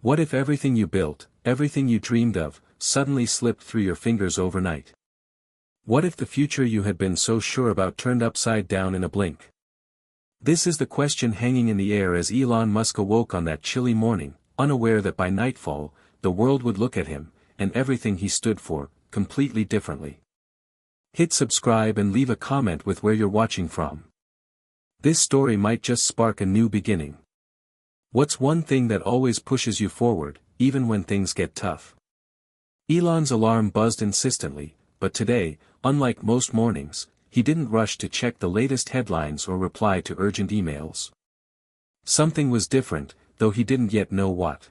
What if everything you built, everything you dreamed of, suddenly slipped through your fingers overnight? What if the future you had been so sure about turned upside down in a blink? This is the question hanging in the air as Elon Musk awoke on that chilly morning, unaware that by nightfall, the world would look at him, and everything he stood for, completely differently. Hit subscribe and leave a comment with where you're watching from. This story might just spark a new beginning. What's one thing that always pushes you forward, even when things get tough? Elon's alarm buzzed insistently, but today, unlike most mornings, he didn't rush to check the latest headlines or reply to urgent emails. Something was different, though he didn't yet know what.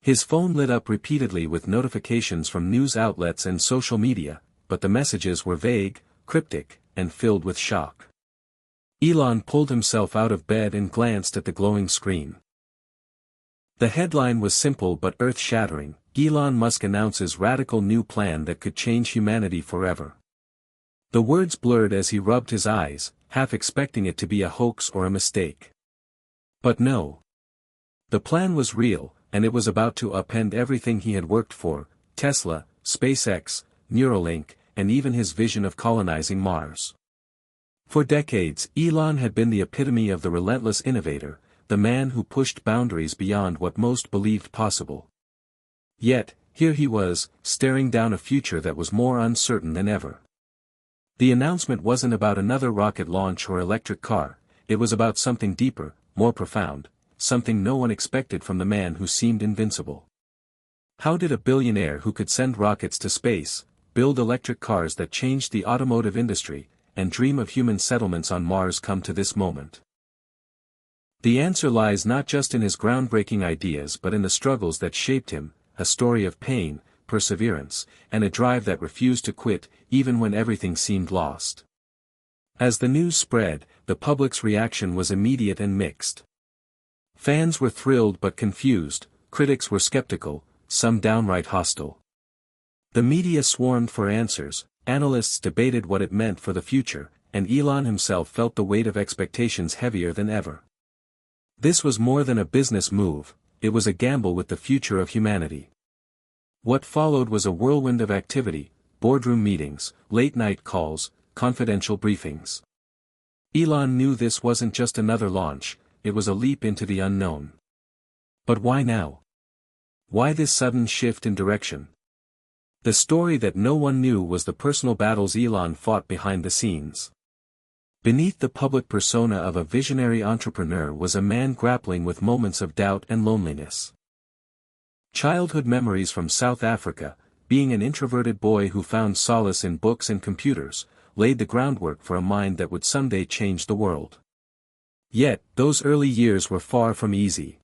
His phone lit up repeatedly with notifications from news outlets and social media, but the messages were vague, cryptic, and filled with shock. Elon pulled himself out of bed and glanced at the glowing screen. The headline was simple but earth-shattering: Elon Musk announces radical new plan that could change humanity forever. The words blurred as he rubbed his eyes, half expecting it to be a hoax or a mistake. But no. The plan was real, and it was about to upend everything he had worked for: Tesla, SpaceX, Neuralink, and even his vision of colonizing Mars. For decades, Elon had been the epitome of the relentless innovator, the man who pushed boundaries beyond what most believed possible. Yet, here he was, staring down a future that was more uncertain than ever. The announcement wasn't about another rocket launch or electric car, it was about something deeper, more profound, something no one expected from the man who seemed invincible. How did a billionaire who could send rockets to space, build electric cars that changed the automotive industry, and dream of human settlements on Mars come to this moment? The answer lies not just in his groundbreaking ideas but in the struggles that shaped him, a story of pain, perseverance, and a drive that refused to quit, even when everything seemed lost. As the news spread, the public's reaction was immediate and mixed. Fans were thrilled but confused, critics were skeptical, some downright hostile. The media swarmed for answers, analysts debated what it meant for the future, and Elon himself felt the weight of expectations heavier than ever. This was more than a business move, it was a gamble with the future of humanity. What followed was a whirlwind of activity: boardroom meetings, late-night calls, confidential briefings. Elon knew this wasn't just another launch, it was a leap into the unknown. But why now? Why this sudden shift in direction? The story that no one knew was the personal battles Elon fought behind the scenes. Beneath the public persona of a visionary entrepreneur was a man grappling with moments of doubt and loneliness. Childhood memories from South Africa, being an introverted boy who found solace in books and computers, laid the groundwork for a mind that would someday change the world. Yet, those early years were far from easy.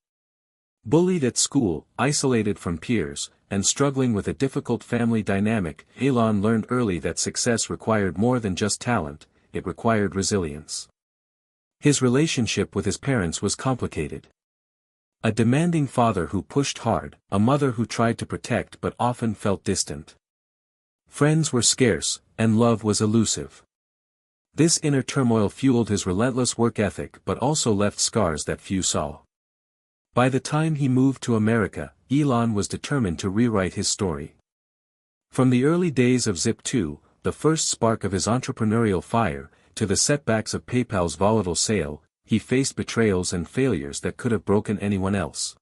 Bullied at school, isolated from peers, and struggling with a difficult family dynamic, Elon learned early that success required more than just talent, it required resilience. His relationship with his parents was complicated. A demanding father who pushed hard, a mother who tried to protect but often felt distant. Friends were scarce, and love was elusive. This inner turmoil fueled his relentless work ethic but also left scars that few saw. By the time he moved to America, Elon was determined to rewrite his story. From the early days of Zip2, the first spark of his entrepreneurial fire, to the setbacks of PayPal's volatile sale, he faced betrayals and failures that could have broken anyone else.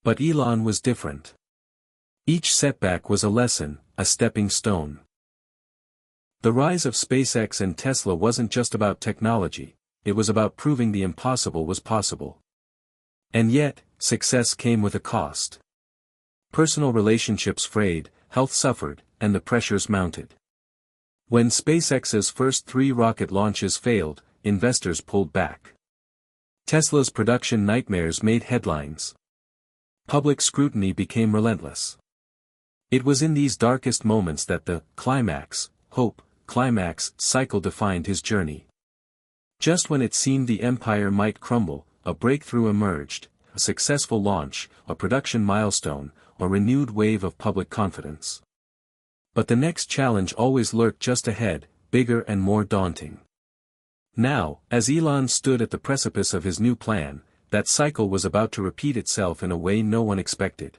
But Elon was different. Each setback was a lesson, a stepping stone. The rise of SpaceX and Tesla wasn't just about technology, it was about proving the impossible was possible. And yet, success came with a cost. Personal relationships frayed, health suffered, and the pressures mounted. When SpaceX's first 3 rocket launches failed, investors pulled back. Tesla's production nightmares made headlines. Public scrutiny became relentless. It was in these darkest moments that the hope cycle defined his journey. Just when it seemed the empire might crumble, a breakthrough emerged, a successful launch, a production milestone, a renewed wave of public confidence. But the next challenge always lurked just ahead, bigger and more daunting. Now, as Elon stood at the precipice of his new plan, that cycle was about to repeat itself in a way no one expected.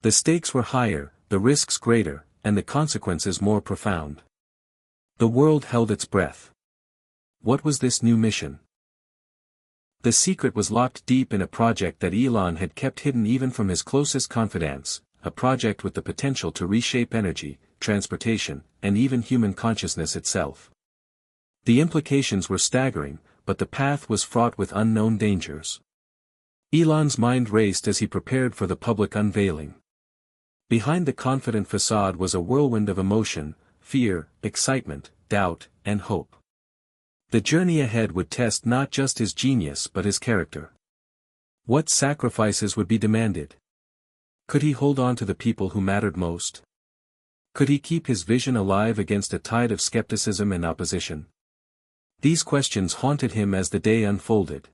The stakes were higher, the risks greater, and the consequences more profound. The world held its breath. What was this new mission? The secret was locked deep in a project that Elon had kept hidden even from his closest confidants, a project with the potential to reshape energy, transportation, and even human consciousness itself. The implications were staggering, but the path was fraught with unknown dangers. Elon's mind raced as he prepared for the public unveiling. Behind the confident facade was a whirlwind of emotion, fear, excitement, doubt, and hope. The journey ahead would test not just his genius but his character. What sacrifices would be demanded? Could he hold on to the people who mattered most? Could he keep his vision alive against a tide of skepticism and opposition? These questions haunted him as the day unfolded.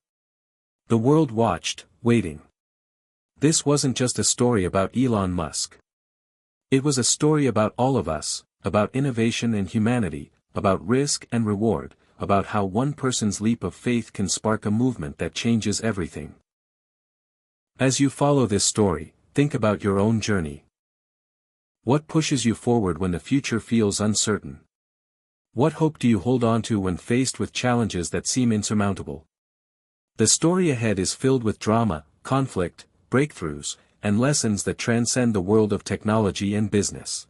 The world watched, waiting. This wasn't just a story about Elon Musk. It was a story about all of us, about innovation and humanity, about risk and reward, about how one person's leap of faith can spark a movement that changes everything. As you follow this story, think about your own journey. What pushes you forward when the future feels uncertain? What hope do you hold on to when faced with challenges that seem insurmountable? The story ahead is filled with drama, conflict, breakthroughs, and lessons that transcend the world of technology and business.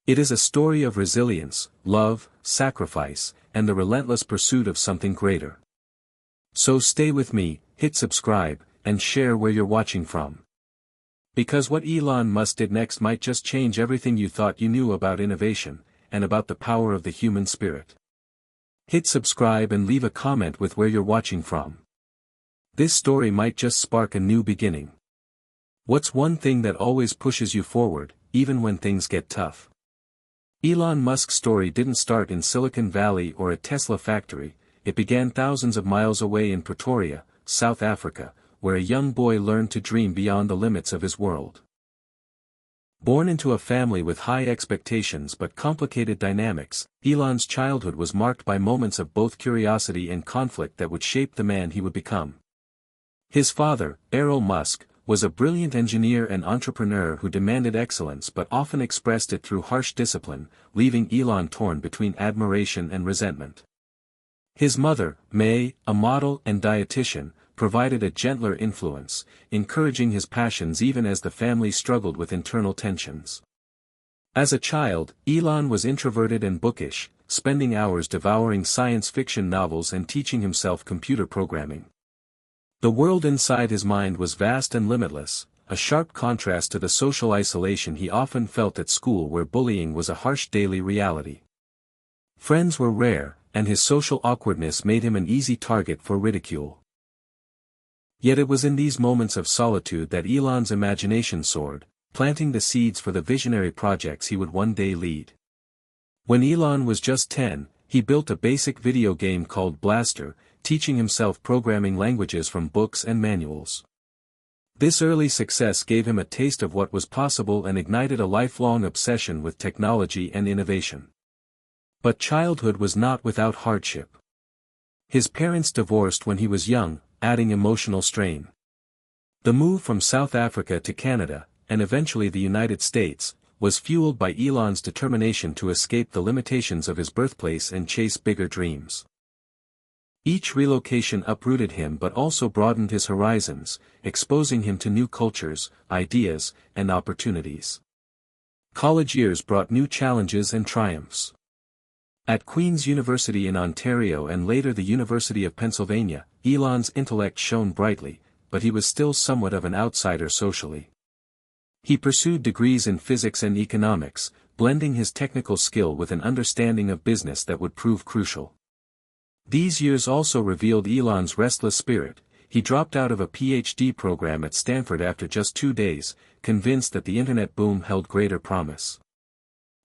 It is a story of resilience, love, sacrifice, and the relentless pursuit of something greater. So stay with me, hit subscribe, and share where you're watching from. Because what Elon Musk did next might just change everything you thought you knew about innovation, and about the power of the human spirit. Hit subscribe and leave a comment with where you're watching from. This story might just spark a new beginning. What's one thing that always pushes you forward, even when things get tough? Elon Musk's story didn't start in Silicon Valley or a Tesla factory, it began thousands of miles away in Pretoria, South Africa, where a young boy learned to dream beyond the limits of his world. Born into a family with high expectations but complicated dynamics, Elon's childhood was marked by moments of both curiosity and conflict that would shape the man he would become. His father, Elon Musk, was a brilliant engineer and entrepreneur who demanded excellence but often expressed it through harsh discipline, leaving Elon torn between admiration and resentment. His mother, May, a model and dietitian, provided a gentler influence, encouraging his passions even as the family struggled with internal tensions. As a child, Elon was introverted and bookish, spending hours devouring science fiction novels and teaching himself computer programming. The world inside his mind was vast and limitless, a sharp contrast to the social isolation he often felt at school where bullying was a harsh daily reality. Friends were rare, and his social awkwardness made him an easy target for ridicule. Yet it was in these moments of solitude that Elon's imagination soared, planting the seeds for the visionary projects he would one day lead. When Elon was just 10, he built a basic video game called Blaster, teaching himself programming languages from books and manuals. This early success gave him a taste of what was possible and ignited a lifelong obsession with technology and innovation. But childhood was not without hardship. His parents divorced when he was young, adding emotional strain. The move from South Africa to Canada, and eventually the United States, was fueled by Elon's determination to escape the limitations of his birthplace and chase bigger dreams. Each relocation uprooted him but also broadened his horizons, exposing him to new cultures, ideas, and opportunities. College years brought new challenges and triumphs. At Queen's University in Ontario and later the University of Pennsylvania, Elon's intellect shone brightly, but he was still somewhat of an outsider socially. He pursued degrees in physics and economics, blending his technical skill with an understanding of business that would prove crucial. These years also revealed Elon's restless spirit. He dropped out of a PhD program at Stanford after just 2 days, convinced that the internet boom held greater promise.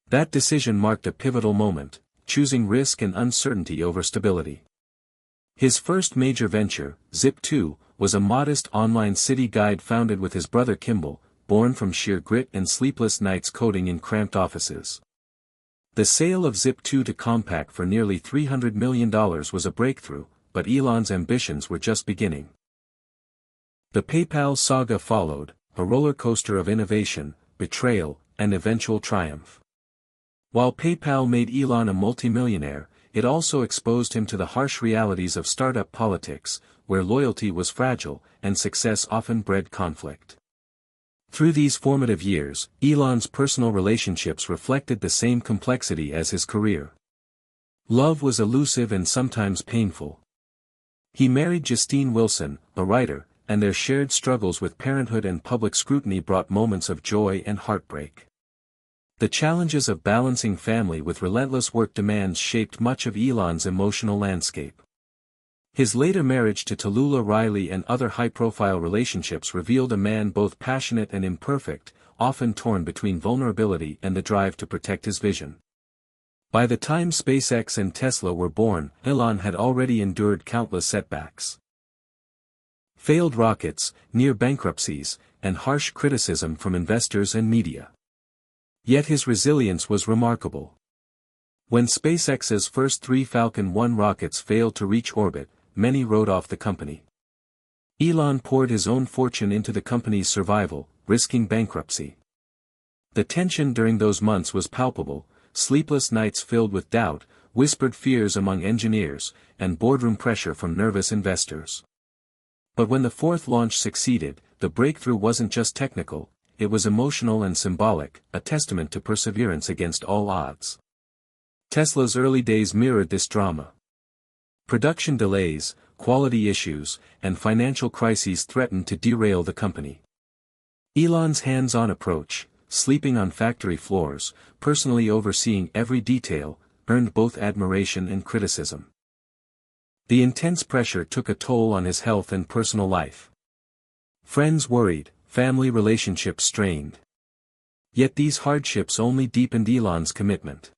That decision marked a pivotal moment, choosing risk and uncertainty over stability. His first major venture, Zip2, was a modest online city guide founded with his brother Kimball, born from sheer grit and sleepless nights coding in cramped offices. The sale of Zip2 to Compaq for nearly $300 million was a breakthrough, but Elon's ambitions were just beginning. The PayPal saga followed, a roller coaster of innovation, betrayal, and eventual triumph. While PayPal made Elon a multimillionaire, it also exposed him to the harsh realities of startup politics, where loyalty was fragile, and success often bred conflict. Through these formative years, Elon's personal relationships reflected the same complexity as his career. Love was elusive and sometimes painful. He married Justine Wilson, a writer, and their shared struggles with parenthood and public scrutiny brought moments of joy and heartbreak. The challenges of balancing family with relentless work demands shaped much of Elon's emotional landscape. His later marriage to Tallulah Riley and other high-profile relationships revealed a man both passionate and imperfect, often torn between vulnerability and the drive to protect his vision. By the time SpaceX and Tesla were born, Elon had already endured countless setbacks. Failed rockets, near bankruptcies, and harsh criticism from investors and media. Yet his resilience was remarkable. When SpaceX's first 3 Falcon 1 rockets failed to reach orbit, many wrote off the company. Elon poured his own fortune into the company's survival, risking bankruptcy. The tension during those months was palpable, sleepless nights filled with doubt, whispered fears among engineers, and boardroom pressure from nervous investors. But when the 4th launch succeeded, the breakthrough wasn't just technical, it was emotional and symbolic, a testament to perseverance against all odds. Tesla's early days mirrored this drama. Production delays, quality issues, and financial crises threatened to derail the company. Elon's hands-on approach, sleeping on factory floors, personally overseeing every detail, earned both admiration and criticism. The intense pressure took a toll on his health and personal life. Friends worried, family relationships strained. Yet these hardships only deepened Elon's commitment.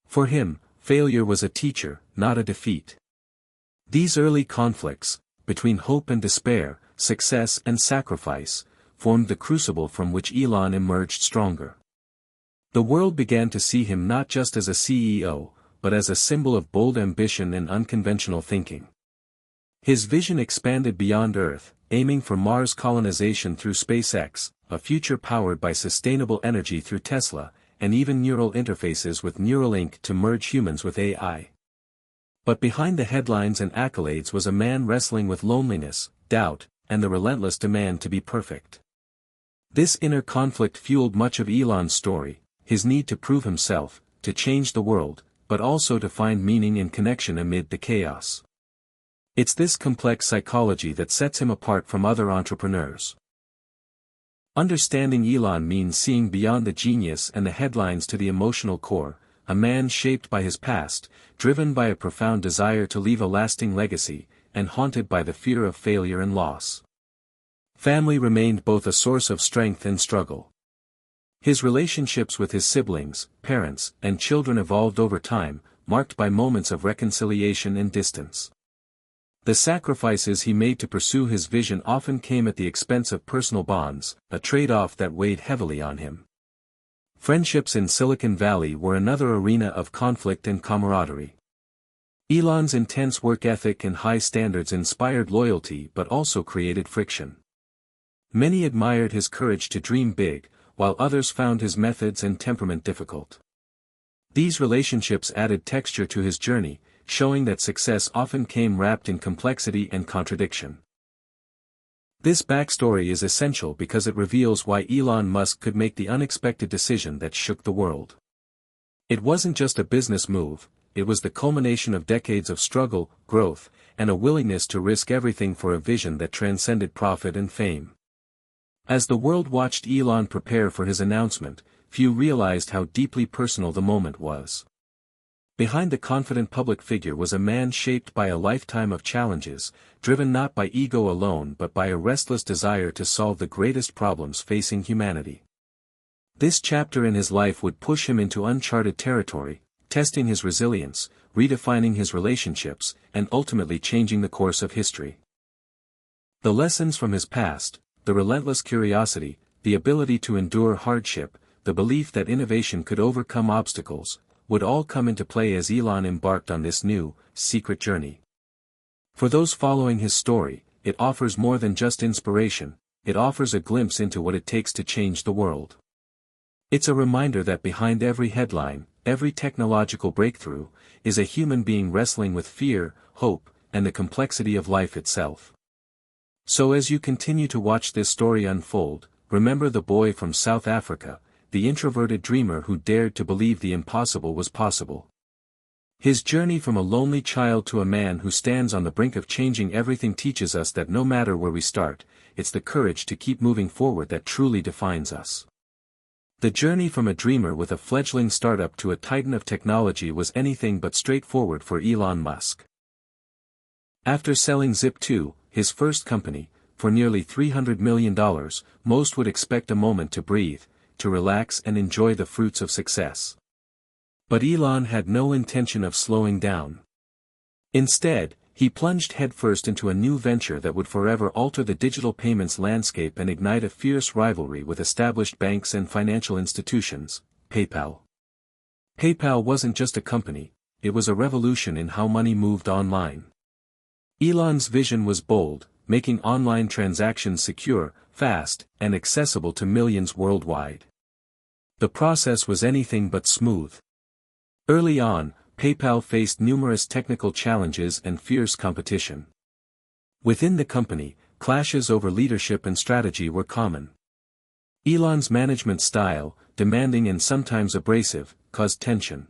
For him, failure was a teacher, not a defeat. These early conflicts, between hope and despair, success and sacrifice, formed the crucible from which Elon emerged stronger. The world began to see him not just as a CEO, but as a symbol of bold ambition and unconventional thinking. His vision expanded beyond Earth, aiming for Mars colonization through SpaceX, a future powered by sustainable energy through Tesla, and even neural interfaces with Neuralink to merge humans with AI. But behind the headlines and accolades was a man wrestling with loneliness, doubt, and the relentless demand to be perfect. This inner conflict fueled much of Elon's story, his need to prove himself, to change the world, but also to find meaning and connection amid the chaos. It's this complex psychology that sets him apart from other entrepreneurs. Understanding Elon means seeing beyond the genius and the headlines to the emotional core, a man shaped by his past, driven by a profound desire to leave a lasting legacy, and haunted by the fear of failure and loss. Family remained both a source of strength and struggle. His relationships with his siblings, parents, and children evolved over time, marked by moments of reconciliation and distance. The sacrifices he made to pursue his vision often came at the expense of personal bonds, a trade-off that weighed heavily on him. Friendships in Silicon Valley were another arena of conflict and camaraderie. Elon's intense work ethic and high standards inspired loyalty but also created friction. Many admired his courage to dream big, while others found his methods and temperament difficult. These relationships added texture to his journey, showing that success often came wrapped in complexity and contradiction. This backstory is essential because it reveals why Elon Musk could make the unexpected decision that shook the world. It wasn't just a business move, it was the culmination of decades of struggle, growth, and a willingness to risk everything for a vision that transcended profit and fame. As the world watched Elon prepare for his announcement, few realized how deeply personal the moment was. Behind the confident public figure was a man shaped by a lifetime of challenges, driven not by ego alone but by a restless desire to solve the greatest problems facing humanity. This chapter in his life would push him into uncharted territory, testing his resilience, redefining his relationships, and ultimately changing the course of history. The lessons from his past, the relentless curiosity, the ability to endure hardship, the belief that innovation could overcome obstacles, would all come into play as Elon embarked on this new, secret journey. For those following his story, it offers more than just inspiration, it offers a glimpse into what it takes to change the world. It's a reminder that behind every headline, every technological breakthrough, is a human being wrestling with fear, hope, and the complexity of life itself. So as you continue to watch this story unfold, remember the boy from South Africa, the introverted dreamer who dared to believe the impossible was possible. His journey from a lonely child to a man who stands on the brink of changing everything teaches us that no matter where we start, it's the courage to keep moving forward that truly defines us. The journey from a dreamer with a fledgling startup to a titan of technology was anything but straightforward for Elon Musk. After selling Zip2, his first company, for nearly $300 million, most would expect a moment to breathe, to relax and enjoy the fruits of success. But Elon had no intention of slowing down. Instead, he plunged headfirst into a new venture that would forever alter the digital payments landscape and ignite a fierce rivalry with established banks and financial institutions, PayPal. PayPal wasn't just a company, it was a revolution in how money moved online. Elon's vision was bold, making online transactions secure, fast, and accessible to millions worldwide. The process was anything but smooth. Early on, PayPal faced numerous technical challenges and fierce competition. Within the company, clashes over leadership and strategy were common. Elon's management style, demanding and sometimes abrasive, caused tension.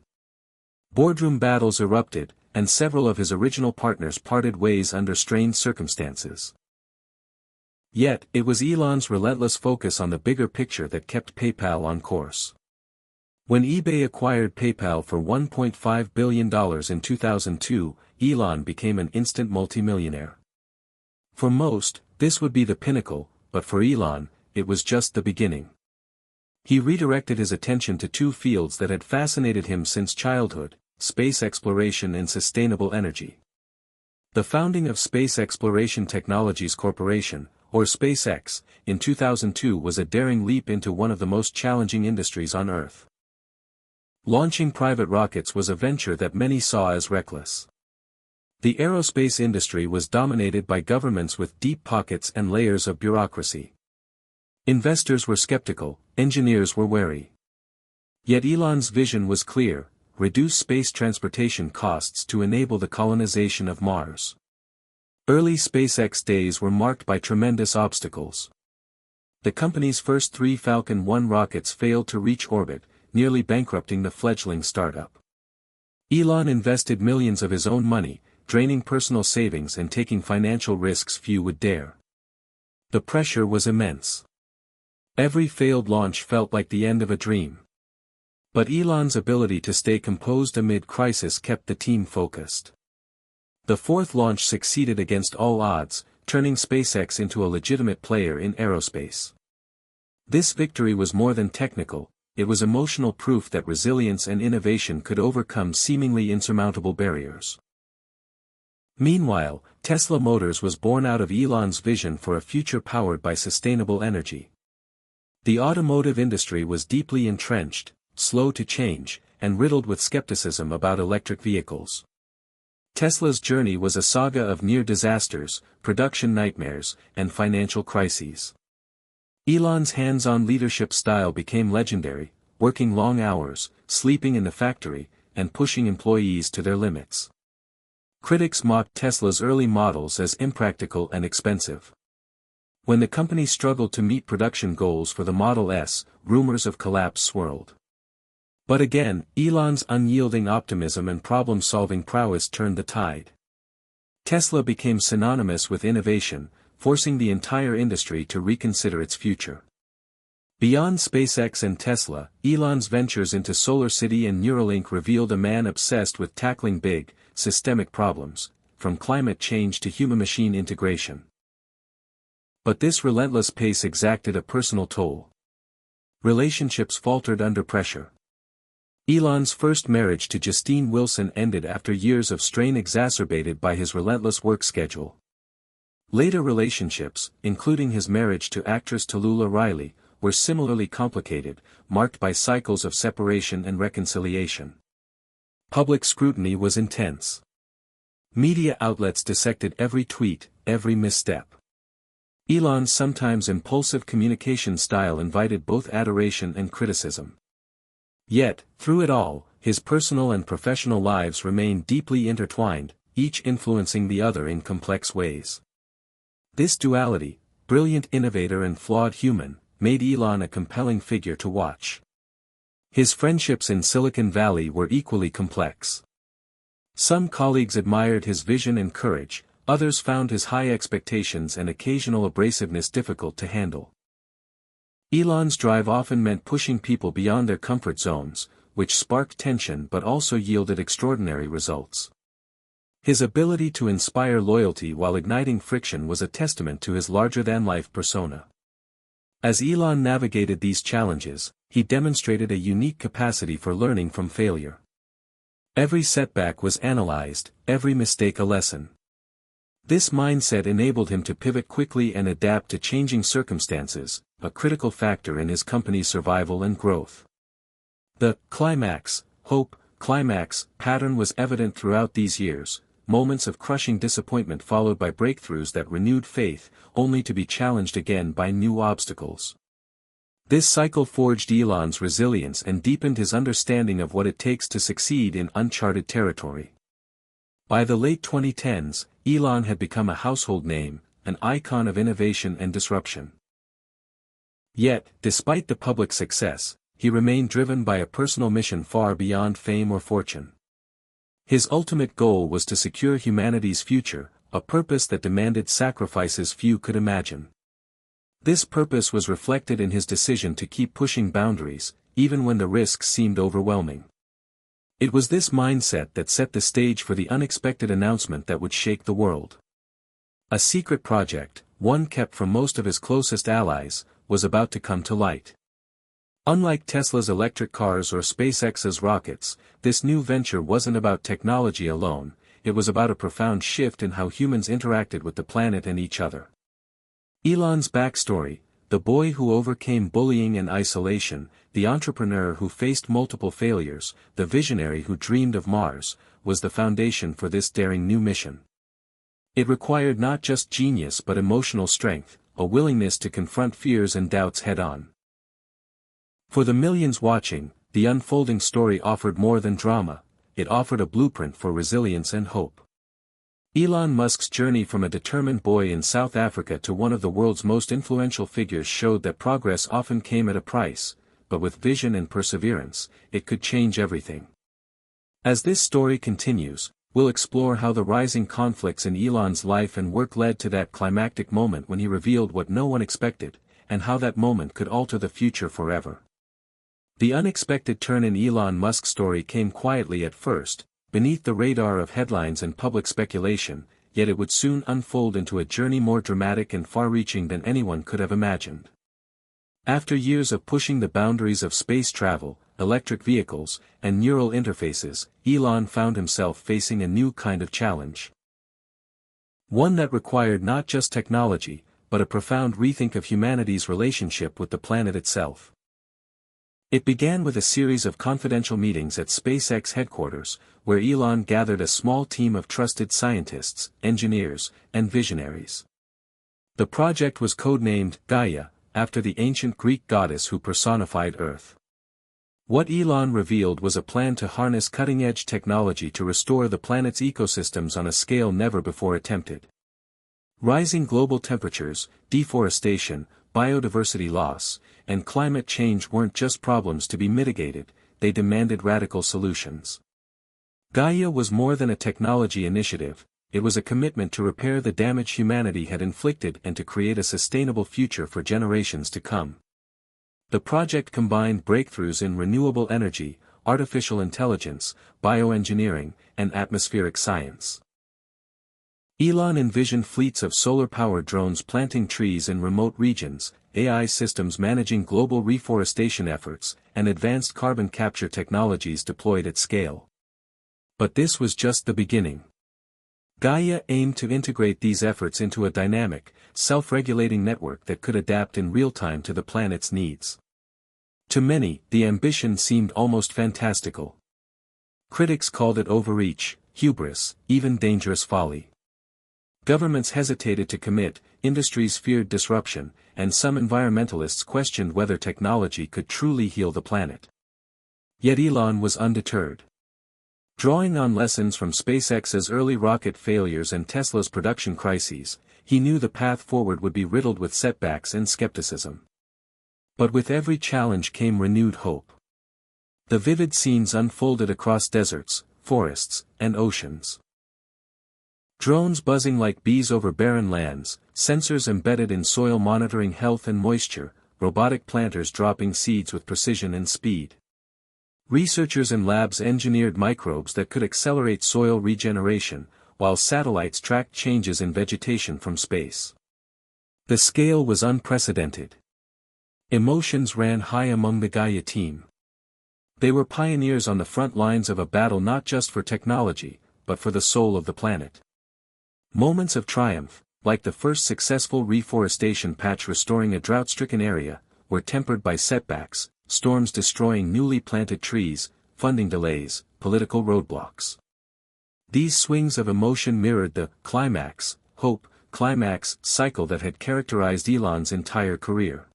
Boardroom battles erupted, and several of his original partners parted ways under strained circumstances. Yet, it was Elon's relentless focus on the bigger picture that kept PayPal on course. When eBay acquired PayPal for $1.5 billion in 2002, Elon became an instant multimillionaire. For most, this would be the pinnacle, but for Elon, it was just the beginning. He redirected his attention to two fields that had fascinated him since childhood: space exploration and sustainable energy. The founding of Space Exploration Technologies Corporation, or SpaceX, in 2002 was a daring leap into one of the most challenging industries on Earth. Launching private rockets was a venture that many saw as reckless. The aerospace industry was dominated by governments with deep pockets and layers of bureaucracy. Investors were skeptical, engineers were wary. Yet Elon's vision was clear: reduce space transportation costs to enable the colonization of Mars. Early SpaceX days were marked by tremendous obstacles. The company's first 3 Falcon 1 rockets failed to reach orbit, nearly bankrupting the fledgling startup. Elon invested millions of his own money, draining personal savings and taking financial risks few would dare. The pressure was immense. Every failed launch felt like the end of a dream. But Elon's ability to stay composed amid crisis kept the team focused. The 4th launch succeeded against all odds, turning SpaceX into a legitimate player in aerospace. This victory was more than technical. It was emotional proof that resilience and innovation could overcome seemingly insurmountable barriers. Meanwhile, Tesla Motors was born out of Elon's vision for a future powered by sustainable energy. The automotive industry was deeply entrenched, slow to change, and riddled with skepticism about electric vehicles. Tesla's journey was a saga of near disasters, production nightmares, and financial crises. Elon's hands-on leadership style became legendary, working long hours, sleeping in the factory, and pushing employees to their limits. Critics mocked Tesla's early models as impractical and expensive. When the company struggled to meet production goals for the Model S, rumors of collapse swirled. But again, Elon's unyielding optimism and problem-solving prowess turned the tide. Tesla became synonymous with innovation, forcing the entire industry to reconsider its future. Beyond SpaceX and Tesla, Elon's ventures into SolarCity and Neuralink revealed a man obsessed with tackling big, systemic problems, from climate change to human-machine integration. But this relentless pace exacted a personal toll. Relationships faltered under pressure. Elon's first marriage to Justine Wilson ended after years of strain exacerbated by his relentless work schedule. Later relationships, including his marriage to actress Tallulah Riley, were similarly complicated, marked by cycles of separation and reconciliation. Public scrutiny was intense. Media outlets dissected every tweet, every misstep. Elon's sometimes impulsive communication style invited both adoration and criticism. Yet, through it all, his personal and professional lives remained deeply intertwined, each influencing the other in complex ways. This duality, brilliant innovator and flawed human, made Elon a compelling figure to watch. His friendships in Silicon Valley were equally complex. Some colleagues admired his vision and courage, others found his high expectations and occasional abrasiveness difficult to handle. Elon's drive often meant pushing people beyond their comfort zones, which sparked tension but also yielded extraordinary results. His ability to inspire loyalty while igniting friction was a testament to his larger-than-life persona. As Elon navigated these challenges, he demonstrated a unique capacity for learning from failure. Every setback was analyzed, every mistake a lesson. This mindset enabled him to pivot quickly and adapt to changing circumstances, a critical factor in his company's survival and growth. The climax pattern was evident throughout these years, moments of crushing disappointment followed by breakthroughs that renewed faith, only to be challenged again by new obstacles. This cycle forged Elon's resilience and deepened his understanding of what it takes to succeed in uncharted territory. By the late 2010s, Elon had become a household name, an icon of innovation and disruption. Yet, despite the public success, he remained driven by a personal mission far beyond fame or fortune. His ultimate goal was to secure humanity's future, a purpose that demanded sacrifices few could imagine. This purpose was reflected in his decision to keep pushing boundaries, even when the risks seemed overwhelming. It was this mindset that set the stage for the unexpected announcement that would shake the world. A secret project, one kept from most of his closest allies, was about to come to light. Unlike Tesla's electric cars or SpaceX's rockets, this new venture wasn't about technology alone, it was about a profound shift in how humans interacted with the planet and each other. Elon's backstory, the boy who overcame bullying and isolation, the entrepreneur who faced multiple failures, the visionary who dreamed of Mars, was the foundation for this daring new mission. It required not just genius but emotional strength, a willingness to confront fears and doubts head-on. For the millions watching, the unfolding story offered more than drama, it offered a blueprint for resilience and hope. Elon Musk's journey from a determined boy in South Africa to one of the world's most influential figures showed that progress often came at a price, but with vision and perseverance, it could change everything. As this story continues, we'll explore how the rising conflicts in Elon's life and work led to that climactic moment when he revealed what no one expected, and how that moment could alter the future forever. The unexpected turn in Elon Musk's story came quietly at first, beneath the radar of headlines and public speculation, yet it would soon unfold into a journey more dramatic and far-reaching than anyone could have imagined. After years of pushing the boundaries of space travel, electric vehicles, and neural interfaces, Elon found himself facing a new kind of challenge. One that required not just technology, but a profound rethink of humanity's relationship with the planet itself. It began with a series of confidential meetings at SpaceX headquarters, where Elon gathered a small team of trusted scientists, engineers, and visionaries. The project was codenamed Gaia, after the ancient Greek goddess who personified Earth. What Elon revealed was a plan to harness cutting-edge technology to restore the planet's ecosystems on a scale never before attempted. Rising global temperatures, deforestation, biodiversity loss, and climate change weren't just problems to be mitigated, they demanded radical solutions. Gaia was more than a technology initiative, it was a commitment to repair the damage humanity had inflicted and to create a sustainable future for generations to come. The project combined breakthroughs in renewable energy, artificial intelligence, bioengineering, and atmospheric science. Elon envisioned fleets of solar-powered drones planting trees in remote regions, AI systems managing global reforestation efforts, and advanced carbon capture technologies deployed at scale. But this was just the beginning. Gaia aimed to integrate these efforts into a dynamic, self-regulating network that could adapt in real time to the planet's needs. To many, the ambition seemed almost fantastical. Critics called it overreach, hubris, even dangerous folly. Governments hesitated to commit, industries feared disruption, and some environmentalists questioned whether technology could truly heal the planet. Yet Elon was undeterred. Drawing on lessons from SpaceX's early rocket failures and Tesla's production crises, he knew the path forward would be riddled with setbacks and skepticism. But with every challenge came renewed hope. The vivid scenes unfolded across deserts, forests, and oceans. Drones buzzing like bees over barren lands, sensors embedded in soil monitoring health and moisture, robotic planters dropping seeds with precision and speed. Researchers in labs engineered microbes that could accelerate soil regeneration, while satellites tracked changes in vegetation from space. The scale was unprecedented. Emotions ran high among the Gaia team. They were pioneers on the front lines of a battle not just for technology, but for the soul of the planet. Moments of triumph, like the first successful reforestation patch restoring a drought-stricken area, were tempered by setbacks, storms destroying newly planted trees, funding delays, political roadblocks. These swings of emotion mirrored the hope-climax cycle that had characterized Elon's entire career.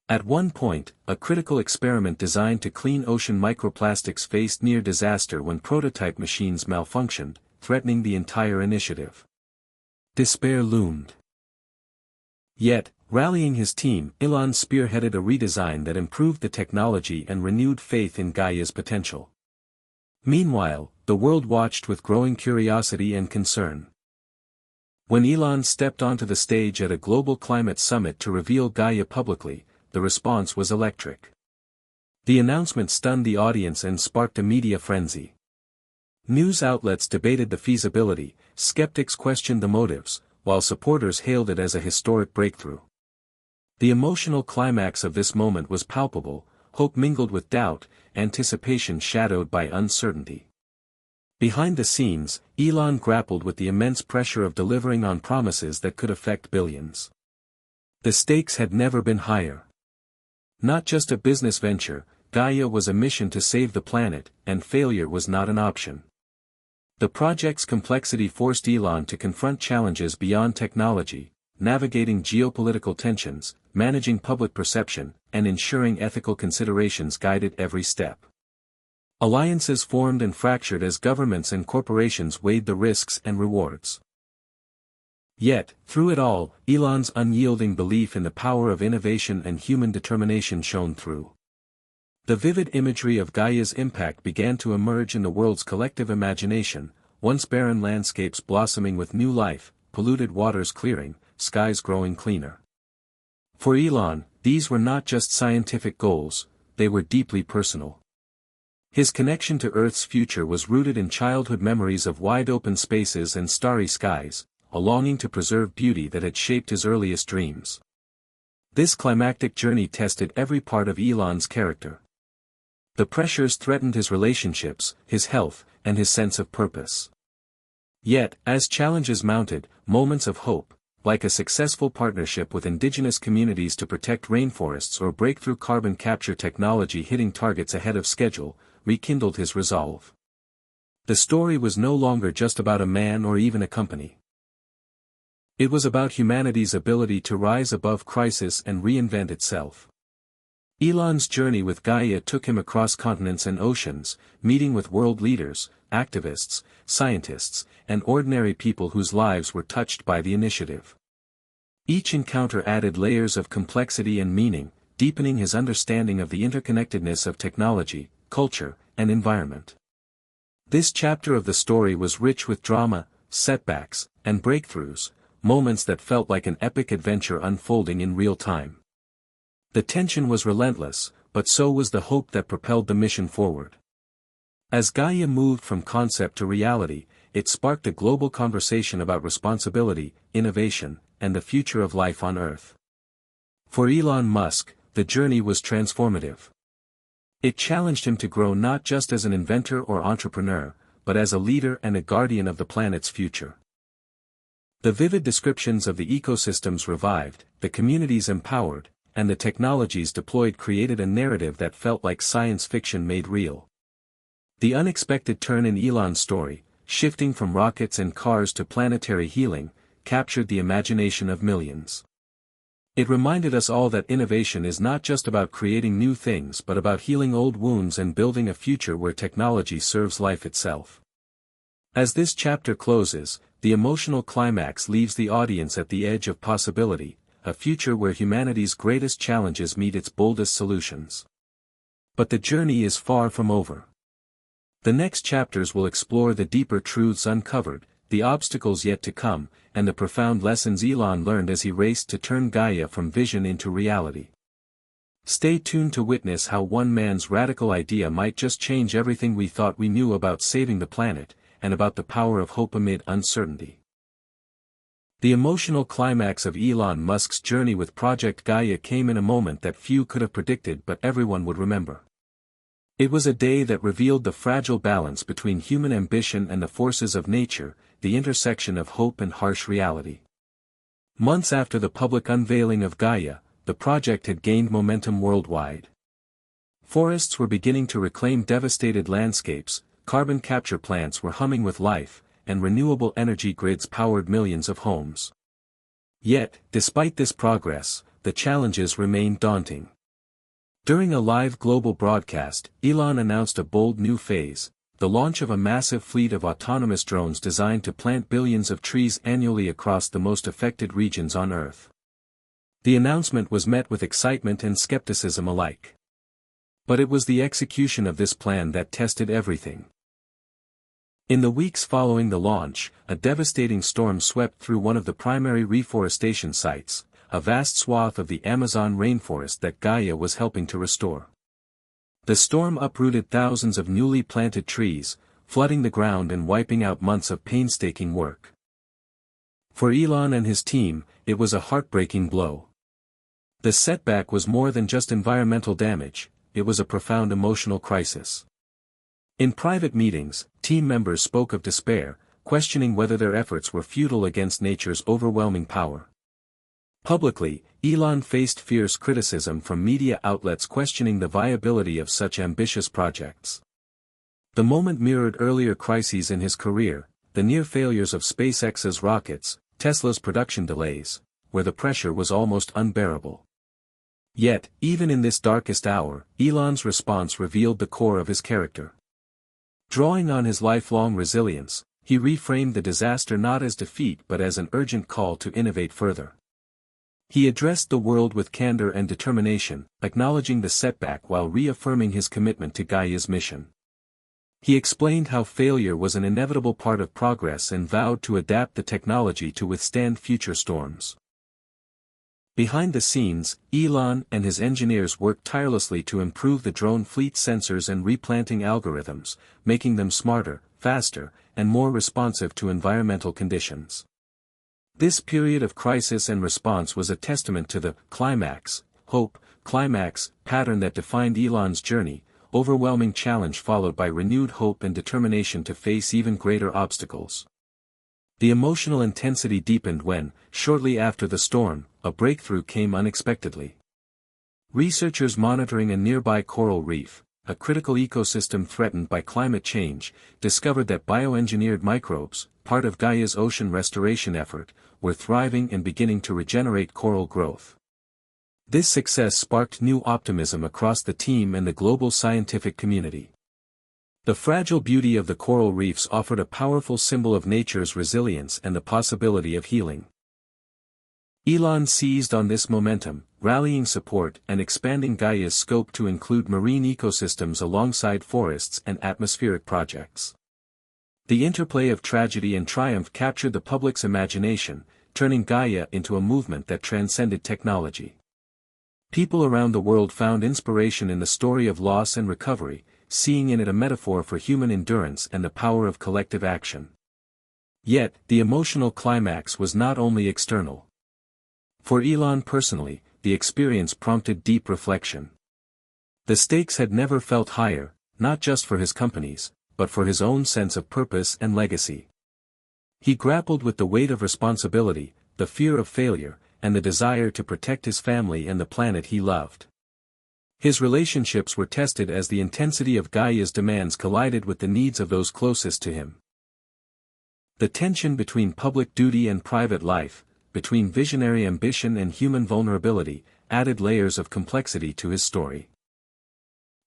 At one point, a critical experiment designed to clean ocean microplastics faced near disaster when prototype machines malfunctioned, threatening the entire initiative. Despair loomed. Yet, rallying his team, Elon spearheaded a redesign that improved the technology and renewed faith in Gaia's potential. Meanwhile, the world watched with growing curiosity and concern. When Elon stepped onto the stage at a global climate summit to reveal Gaia publicly, the response was electric. The announcement stunned the audience and sparked a media frenzy. News outlets debated the feasibility, skeptics questioned the motives, while supporters hailed it as a historic breakthrough. The emotional climax of this moment was palpable, hope mingled with doubt, anticipation shadowed by uncertainty. Behind the scenes, Elon grappled with the immense pressure of delivering on promises that could affect billions. The stakes had never been higher. Not just a business venture, Gaia was a mission to save the planet, and failure was not an option. The project's complexity forced Elon to confront challenges beyond technology, navigating geopolitical tensions, managing public perception, and ensuring ethical considerations guided every step. Alliances formed and fractured as governments and corporations weighed the risks and rewards. Yet, through it all, Elon's unyielding belief in the power of innovation and human determination shone through. The vivid imagery of Gaia's impact began to emerge in the world's collective imagination, once barren landscapes blossoming with new life, polluted waters clearing, skies growing cleaner. For Elon, these were not just scientific goals, they were deeply personal. His connection to Earth's future was rooted in childhood memories of wide-open spaces and starry skies, a longing to preserve beauty that had shaped his earliest dreams. This climactic journey tested every part of Elon's character. The pressures threatened his relationships, his health, and his sense of purpose. Yet, as challenges mounted, moments of hope, like a successful partnership with indigenous communities to protect rainforests or breakthrough carbon capture technology hitting targets ahead of schedule, rekindled his resolve. The story was no longer just about a man or even a company. It was about humanity's ability to rise above crisis and reinvent itself. Elon's journey with Gaia took him across continents and oceans, meeting with world leaders, activists, scientists, and ordinary people whose lives were touched by the initiative. Each encounter added layers of complexity and meaning, deepening his understanding of the interconnectedness of technology, culture, and environment. This chapter of the story was rich with drama, setbacks, and breakthroughs, moments that felt like an epic adventure unfolding in real time. The tension was relentless, but so was the hope that propelled the mission forward. As Gaia moved from concept to reality, it sparked a global conversation about responsibility, innovation, and the future of life on Earth. For Elon Musk, the journey was transformative. It challenged him to grow not just as an inventor or entrepreneur, but as a leader and a guardian of the planet's future. The vivid descriptions of the ecosystems revived, the communities empowered, and the technologies deployed created a narrative that felt like science fiction made real. The unexpected turn in Elon's story, shifting from rockets and cars to planetary healing, captured the imagination of millions. It reminded us all that innovation is not just about creating new things but about healing old wounds and building a future where technology serves life itself. As this chapter closes, the emotional climax leaves the audience at the edge of possibility, a future where humanity's greatest challenges meet its boldest solutions. But the journey is far from over. The next chapters will explore the deeper truths uncovered, the obstacles yet to come, and the profound lessons Elon learned as he raced to turn Gaia from vision into reality. Stay tuned to witness how one man's radical idea might just change everything we thought we knew about saving the planet, and about the power of hope amid uncertainty. The emotional climax of Elon Musk's journey with Project Gaia came in a moment that few could have predicted but everyone would remember. It was a day that revealed the fragile balance between human ambition and the forces of nature, the intersection of hope and harsh reality. Months after the public unveiling of Gaia, the project had gained momentum worldwide. Forests were beginning to reclaim devastated landscapes, carbon capture plants were humming with life, and renewable energy grids powered millions of homes. Yet, despite this progress, the challenges remained daunting. During a live global broadcast, Elon announced a bold new phase, the launch of a massive fleet of autonomous drones designed to plant billions of trees annually across the most affected regions on Earth. The announcement was met with excitement and skepticism alike. But it was the execution of this plan that tested everything. In the weeks following the launch, a devastating storm swept through one of the primary reforestation sites, a vast swath of the Amazon rainforest that Gaia was helping to restore. The storm uprooted thousands of newly planted trees, flooding the ground and wiping out months of painstaking work. For Elon and his team, it was a heartbreaking blow. The setback was more than just environmental damage, it was a profound emotional crisis. In private meetings, team members spoke of despair, questioning whether their efforts were futile against nature's overwhelming power. Publicly, Elon faced fierce criticism from media outlets questioning the viability of such ambitious projects. The moment mirrored earlier crises in his career, the near failures of SpaceX's rockets, Tesla's production delays, where the pressure was almost unbearable. Yet, even in this darkest hour, Elon's response revealed the core of his character. Drawing on his lifelong resilience, he reframed the disaster not as defeat but as an urgent call to innovate further. He addressed the world with candor and determination, acknowledging the setback while reaffirming his commitment to Gaia's mission. He explained how failure was an inevitable part of progress and vowed to adapt the technology to withstand future storms. Behind the scenes, Elon and his engineers worked tirelessly to improve the drone fleet's sensors and replanting algorithms, making them smarter, faster, and more responsive to environmental conditions. This period of crisis and response was a testament to the hope, climax pattern that defined Elon's journey, overwhelming challenge followed by renewed hope and determination to face even greater obstacles. The emotional intensity deepened when, shortly after the storm, a breakthrough came unexpectedly. Researchers monitoring a nearby coral reef, a critical ecosystem threatened by climate change, discovered that bioengineered microbes, part of Gaia's ocean restoration effort, were thriving and beginning to regenerate coral growth. This success sparked new optimism across the team and the global scientific community. The fragile beauty of the coral reefs offered a powerful symbol of nature's resilience and the possibility of healing. Elon seized on this momentum, rallying support and expanding Gaia's scope to include marine ecosystems alongside forests and atmospheric projects. The interplay of tragedy and triumph captured the public's imagination, turning Gaia into a movement that transcended technology. People around the world found inspiration in the story of loss and recovery, seeing in it a metaphor for human endurance and the power of collective action. Yet, the emotional climax was not only external. For Elon personally, the experience prompted deep reflection. The stakes had never felt higher, not just for his companies, but for his own sense of purpose and legacy. He grappled with the weight of responsibility, the fear of failure, and the desire to protect his family and the planet he loved. His relationships were tested as the intensity of Gaia's demands collided with the needs of those closest to him. The tension between public duty and private life, between visionary ambition and human vulnerability, added layers of complexity to his story.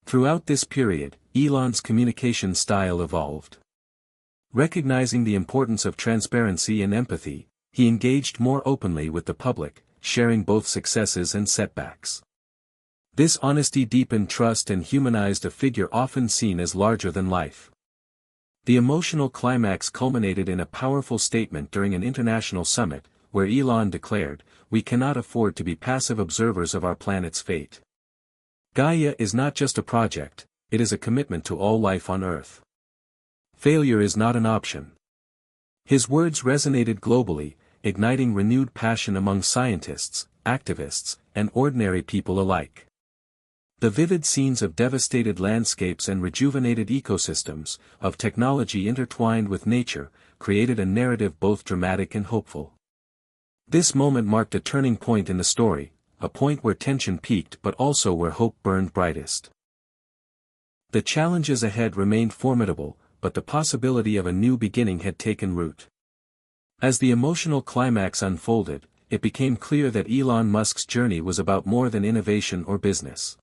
Throughout this period, Elon's communication style evolved. Recognizing the importance of transparency and empathy, he engaged more openly with the public, sharing both successes and setbacks. This honesty deepened trust and humanized a figure often seen as larger than life. The emotional climax culminated in a powerful statement during an international summit, where Elon declared, "We cannot afford to be passive observers of our planet's fate. Gaia is not just a project, it is a commitment to all life on Earth. Failure is not an option." His words resonated globally, igniting renewed passion among scientists, activists, and ordinary people alike. The vivid scenes of devastated landscapes and rejuvenated ecosystems, of technology intertwined with nature, created a narrative both dramatic and hopeful. This moment marked a turning point in the story, a point where tension peaked but also where hope burned brightest. The challenges ahead remained formidable, but the possibility of a new beginning had taken root. As the emotional climax unfolded, it became clear that Elon Musk's journey was about more than innovation or business.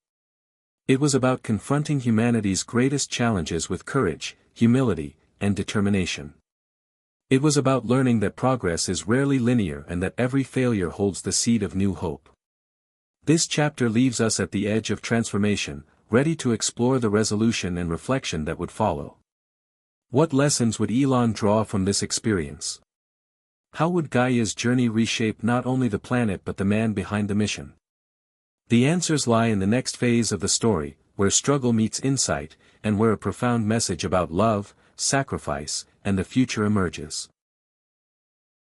It was about confronting humanity's greatest challenges with courage, humility, and determination. It was about learning that progress is rarely linear and that every failure holds the seed of new hope. This chapter leaves us at the edge of transformation, ready to explore the resolution and reflection that would follow. What lessons would Elon draw from this experience? How would Gaia's journey reshape not only the planet but the man behind the mission? The answers lie in the next phase of the story, where struggle meets insight, and where a profound message about love, sacrifice, and the future emerges.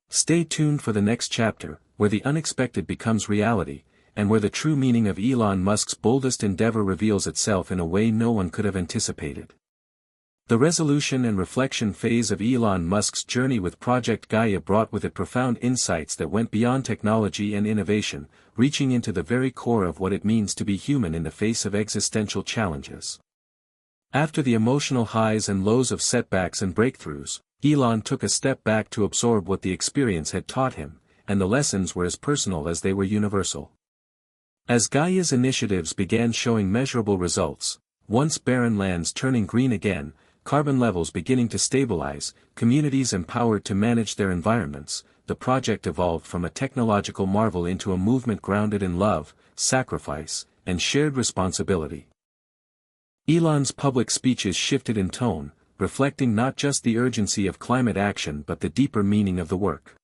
Stay tuned for the next chapter, where the unexpected becomes reality, and where the true meaning of Elon Musk's boldest endeavor reveals itself in a way no one could have anticipated. The resolution and reflection phase of Elon Musk's journey with Project Gaia brought with it profound insights that went beyond technology and innovation, reaching into the very core of what it means to be human in the face of existential challenges. After the emotional highs and lows of setbacks and breakthroughs, Elon took a step back to absorb what the experience had taught him, and the lessons were as personal as they were universal. As Gaia's initiatives began showing measurable results, once barren lands turning green again, carbon levels beginning to stabilize, communities empowered to manage their environments, the project evolved from a technological marvel into a movement grounded in love, sacrifice, and shared responsibility. Elon's public speeches shifted in tone, reflecting not just the urgency of climate action but the deeper meaning of the work.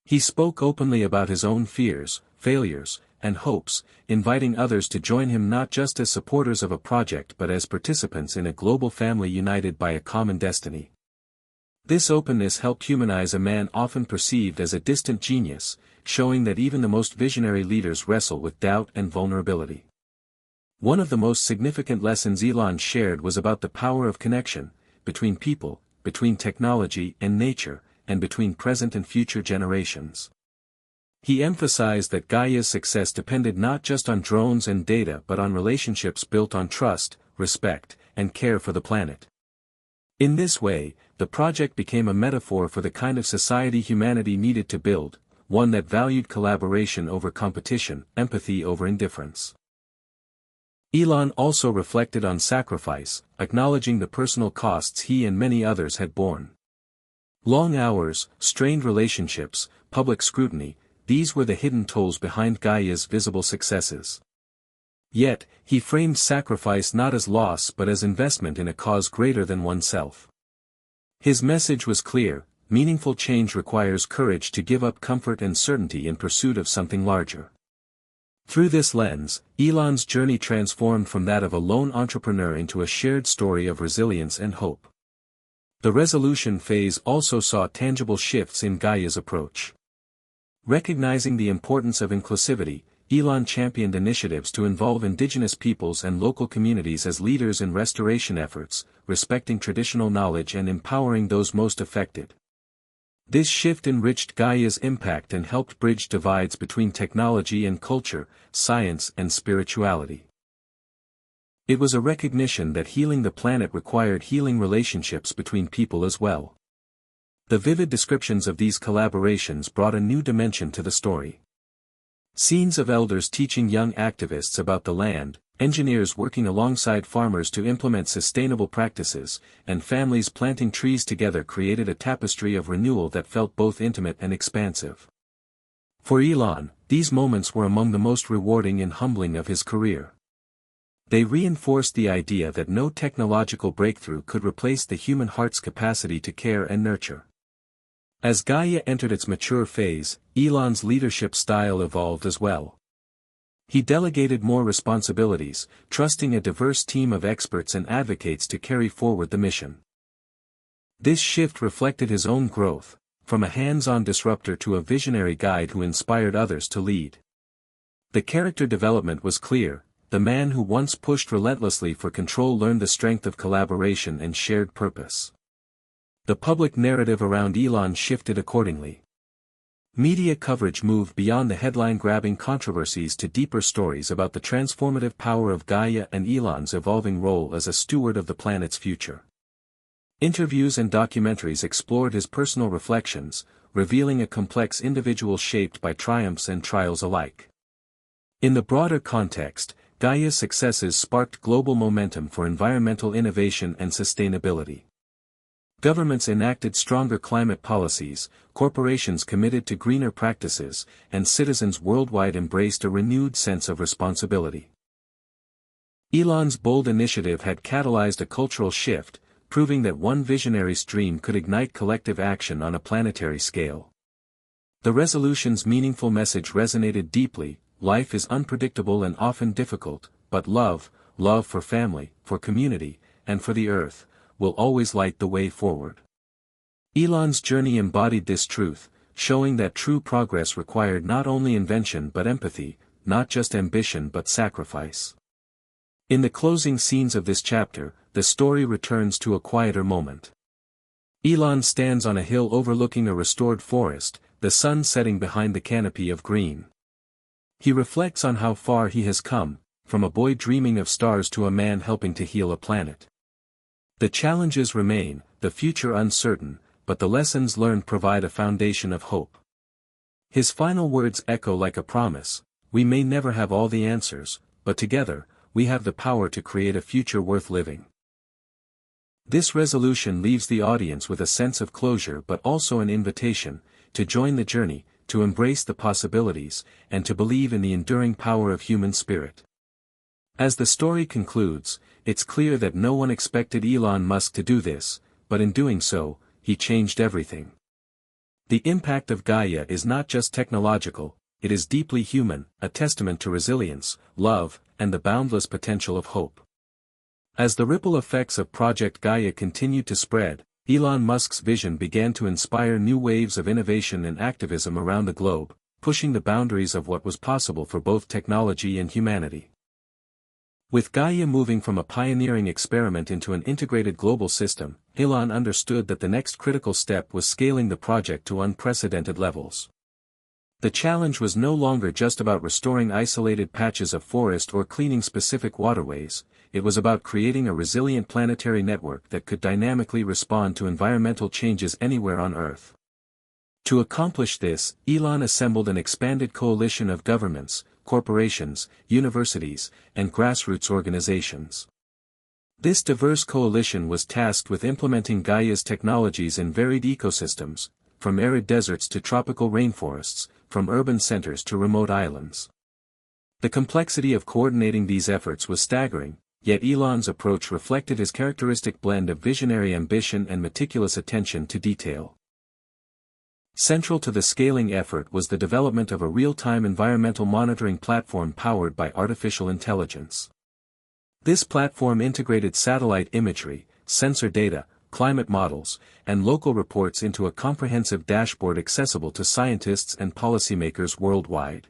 He spoke openly about his own fears, failures, and hopes, inviting others to join him not just as supporters of a project but as participants in a global family united by a common destiny. This openness helped humanize a man often perceived as a distant genius, showing that even the most visionary leaders wrestle with doubt and vulnerability. One of the most significant lessons Elon shared was about the power of connection, between people, between technology and nature, and between present and future generations. He emphasized that Gaia's success depended not just on drones and data but on relationships built on trust, respect, and care for the planet. In this way, the project became a metaphor for the kind of society humanity needed to build, one that valued collaboration over competition, empathy over indifference. Elon also reflected on sacrifice, acknowledging the personal costs he and many others had borne. Long hours, strained relationships, public scrutiny, these were the hidden tolls behind Gaia's visible successes. Yet, he framed sacrifice not as loss but as investment in a cause greater than oneself. His message was clear: meaningful change requires courage to give up comfort and certainty in pursuit of something larger. Through this lens, Elon's journey transformed from that of a lone entrepreneur into a shared story of resilience and hope. The resolution phase also saw tangible shifts in Gaia's approach. Recognizing the importance of inclusivity, Elon championed initiatives to involve indigenous peoples and local communities as leaders in restoration efforts, respecting traditional knowledge and empowering those most affected. This shift enriched Gaia's impact and helped bridge divides between technology and culture, science and spirituality. It was a recognition that healing the planet required healing relationships between people as well. The vivid descriptions of these collaborations brought a new dimension to the story. Scenes of elders teaching young activists about the land, engineers working alongside farmers to implement sustainable practices, and families planting trees together created a tapestry of renewal that felt both intimate and expansive. For Elon, these moments were among the most rewarding and humbling of his career. They reinforced the idea that no technological breakthrough could replace the human heart's capacity to care and nurture. As Gaia entered its mature phase, Elon's leadership style evolved as well. He delegated more responsibilities, trusting a diverse team of experts and advocates to carry forward the mission. This shift reflected his own growth, from a hands-on disruptor to a visionary guide who inspired others to lead. The character development was clear. The man who once pushed relentlessly for control learned the strength of collaboration and shared purpose. The public narrative around Elon shifted accordingly. Media coverage moved beyond the headline-grabbing controversies to deeper stories about the transformative power of Gaia and Elon's evolving role as a steward of the planet's future. Interviews and documentaries explored his personal reflections, revealing a complex individual shaped by triumphs and trials alike. In the broader context, Gaia's successes sparked global momentum for environmental innovation and sustainability. Governments enacted stronger climate policies, corporations committed to greener practices, and citizens worldwide embraced a renewed sense of responsibility. Elon's bold initiative had catalyzed a cultural shift, proving that one visionary's dream could ignite collective action on a planetary scale. The resolution's meaningful message resonated deeply: life is unpredictable and often difficult, but love for family, for community, and for the earth, will always light the way forward. Elon's journey embodied this truth, showing that true progress required not only invention but empathy, not just ambition but sacrifice. In the closing scenes of this chapter, the story returns to a quieter moment. Elon stands on a hill overlooking a restored forest, the sun setting behind the canopy of green. He reflects on how far he has come, from a boy dreaming of stars to a man helping to heal a planet. The challenges remain, the future uncertain, but the lessons learned provide a foundation of hope. His final words echo like a promise: we may never have all the answers, but together, we have the power to create a future worth living. This resolution leaves the audience with a sense of closure but also an invitation to join the journey, to embrace the possibilities, and to believe in the enduring power of human spirit. As the story concludes, it's clear that no one expected Elon Musk to do this, but in doing so, he changed everything. The impact of Gaia is not just technological, it is deeply human, a testament to resilience, love, and the boundless potential of hope. As the ripple effects of Project Gaia continued to spread, Elon Musk's vision began to inspire new waves of innovation and activism around the globe, pushing the boundaries of what was possible for both technology and humanity. With Gaia moving from a pioneering experiment into an integrated global system, Elon understood that the next critical step was scaling the project to unprecedented levels. The challenge was no longer just about restoring isolated patches of forest or cleaning specific waterways, it was about creating a resilient planetary network that could dynamically respond to environmental changes anywhere on Earth. To accomplish this, Elon assembled an expanded coalition of governments, corporations, universities, and grassroots organizations. This diverse coalition was tasked with implementing Gaia's technologies in varied ecosystems, from arid deserts to tropical rainforests, from urban centers to remote islands. The complexity of coordinating these efforts was staggering, yet Elon's approach reflected his characteristic blend of visionary ambition and meticulous attention to detail. Central to the scaling effort was the development of a real-time environmental monitoring platform powered by artificial intelligence. This platform integrated satellite imagery, sensor data, climate models, and local reports into a comprehensive dashboard accessible to scientists and policymakers worldwide.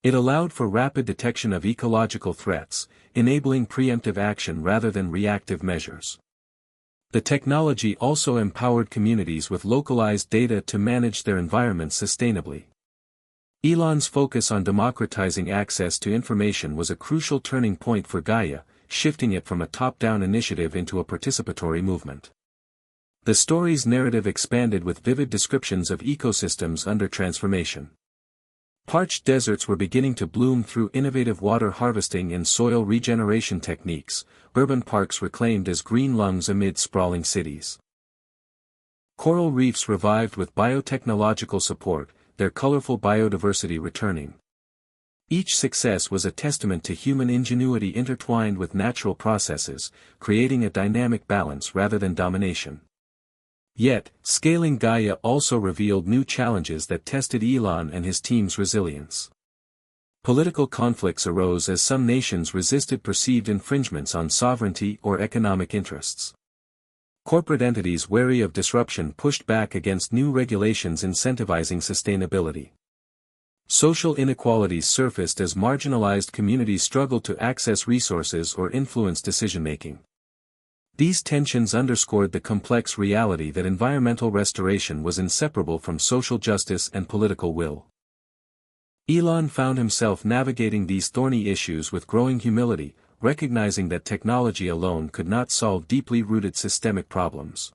It allowed for rapid detection of ecological threats, enabling preemptive action rather than reactive measures. The technology also empowered communities with localized data to manage their environments sustainably. Elon's focus on democratizing access to information was a crucial turning point for Gaia, shifting it from a top-down initiative into a participatory movement. The story's narrative expanded with vivid descriptions of ecosystems under transformation. Parched deserts were beginning to bloom through innovative water harvesting and soil regeneration techniques, urban parks reclaimed as green lungs amid sprawling cities. Coral reefs revived with biotechnological support, their colorful biodiversity returning. Each success was a testament to human ingenuity intertwined with natural processes, creating a dynamic balance rather than domination. Yet, scaling Gaia also revealed new challenges that tested Elon and his team's resilience. Political conflicts arose as some nations resisted perceived infringements on sovereignty or economic interests. Corporate entities wary of disruption pushed back against new regulations incentivizing sustainability. Social inequalities surfaced as marginalized communities struggled to access resources or influence decision-making. These tensions underscored the complex reality that environmental restoration was inseparable from social justice and political will. Elon found himself navigating these thorny issues with growing humility, recognizing that technology alone could not solve deeply rooted systemic problems.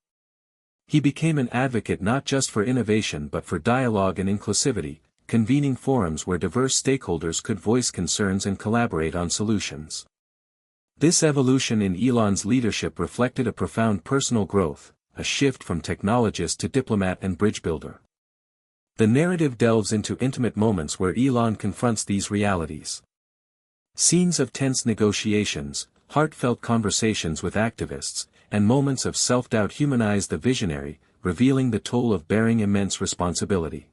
He became an advocate not just for innovation but for dialogue and inclusivity, convening forums where diverse stakeholders could voice concerns and collaborate on solutions. This evolution in Elon's leadership reflected a profound personal growth, a shift from technologist to diplomat and bridge builder. The narrative delves into intimate moments where Elon confronts these realities. Scenes of tense negotiations, heartfelt conversations with activists, and moments of self-doubt humanize the visionary, revealing the toll of bearing immense responsibility.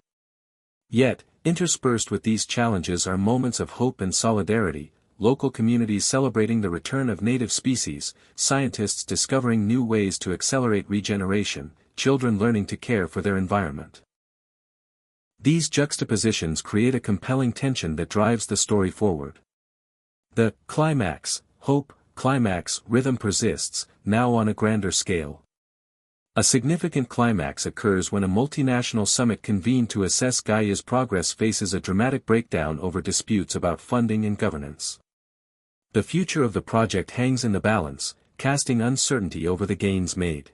Yet, interspersed with these challenges are moments of hope and solidarity, local communities celebrating the return of native species, scientists discovering new ways to accelerate regeneration, children learning to care for their environment. These juxtapositions create a compelling tension that drives the story forward. The climax, hope, climax, rhythm persists, now on a grander scale. A significant climax occurs when a multinational summit convened to assess Gaia's progress faces a dramatic breakdown over disputes about funding and governance. The future of the project hangs in the balance, casting uncertainty over the gains made.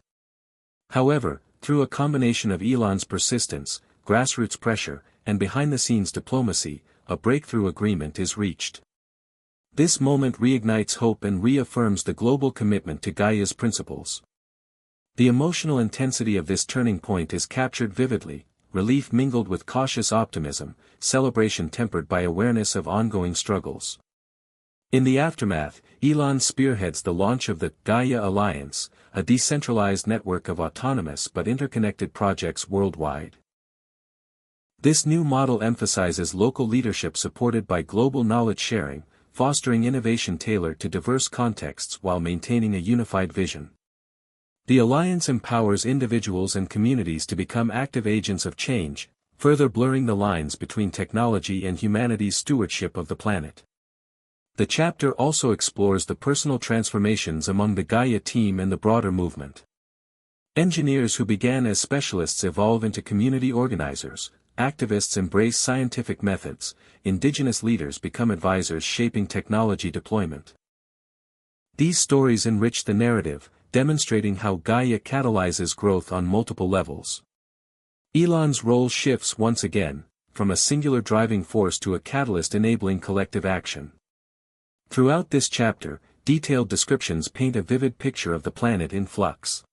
However, through a combination of Elon's persistence, grassroots pressure, and behind-the-scenes diplomacy, a breakthrough agreement is reached. This moment reignites hope and reaffirms the global commitment to Gaia's principles. The emotional intensity of this turning point is captured vividly, relief mingled with cautious optimism, celebration tempered by awareness of ongoing struggles. In the aftermath, Elon spearheads the launch of the Gaia Alliance, a decentralized network of autonomous but interconnected projects worldwide. This new model emphasizes local leadership supported by global knowledge sharing, fostering innovation tailored to diverse contexts while maintaining a unified vision. The alliance empowers individuals and communities to become active agents of change, further blurring the lines between technology and humanity's stewardship of the planet. The chapter also explores the personal transformations among the Gaia team and the broader movement. Engineers who began as specialists evolve into community organizers, activists embrace scientific methods, indigenous leaders become advisors shaping technology deployment. These stories enrich the narrative, demonstrating how Gaia catalyzes growth on multiple levels. Elon's role shifts once again, from a singular driving force to a catalyst enabling collective action. Throughout this chapter, detailed descriptions paint a vivid picture of the planet in flux.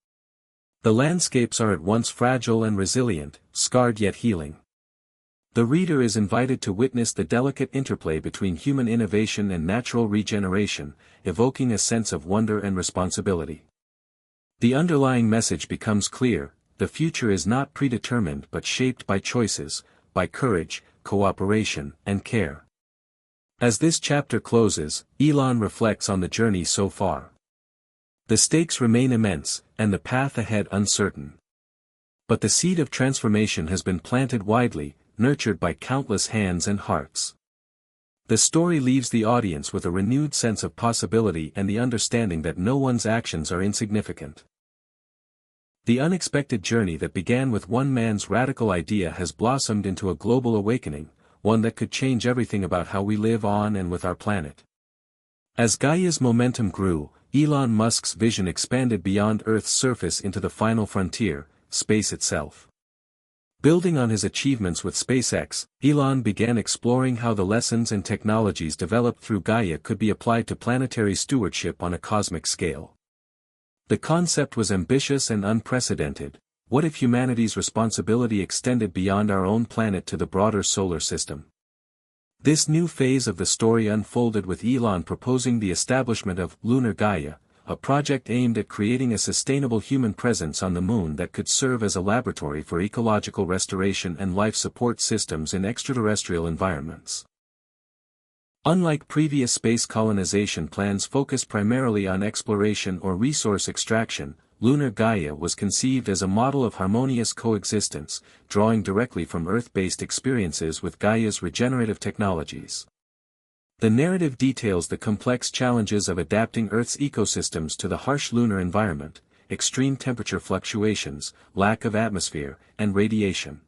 The landscapes are at once fragile and resilient, scarred yet healing. The reader is invited to witness the delicate interplay between human innovation and natural regeneration, evoking a sense of wonder and responsibility. The underlying message becomes clear: the future is not predetermined but shaped by choices, by courage, cooperation, and care. As this chapter closes, Elon reflects on the journey so far. The stakes remain immense, and the path ahead uncertain. But the seed of transformation has been planted widely, nurtured by countless hands and hearts. The story leaves the audience with a renewed sense of possibility and the understanding that no one's actions are insignificant. The unexpected journey that began with one man's radical idea has blossomed into a global awakening, one that could change everything about how we live on and with our planet. As Gaia's momentum grew, Elon Musk's vision expanded beyond Earth's surface into the final frontier, space itself. Building on his achievements with SpaceX, Elon began exploring how the lessons and technologies developed through Gaia could be applied to planetary stewardship on a cosmic scale. The concept was ambitious and unprecedented. What if humanity's responsibility extended beyond our own planet to the broader solar system? This new phase of the story unfolded with Elon proposing the establishment of Lunar Gaia, a project aimed at creating a sustainable human presence on the Moon that could serve as a laboratory for ecological restoration and life support systems in extraterrestrial environments. Unlike previous space colonization plans focused primarily on exploration or resource extraction, Lunar Gaia was conceived as a model of harmonious coexistence, drawing directly from Earth-based experiences with Gaia's regenerative technologies. The narrative details the complex challenges of adapting Earth's ecosystems to the harsh lunar environment, extreme temperature fluctuations, lack of atmosphere, and radiation.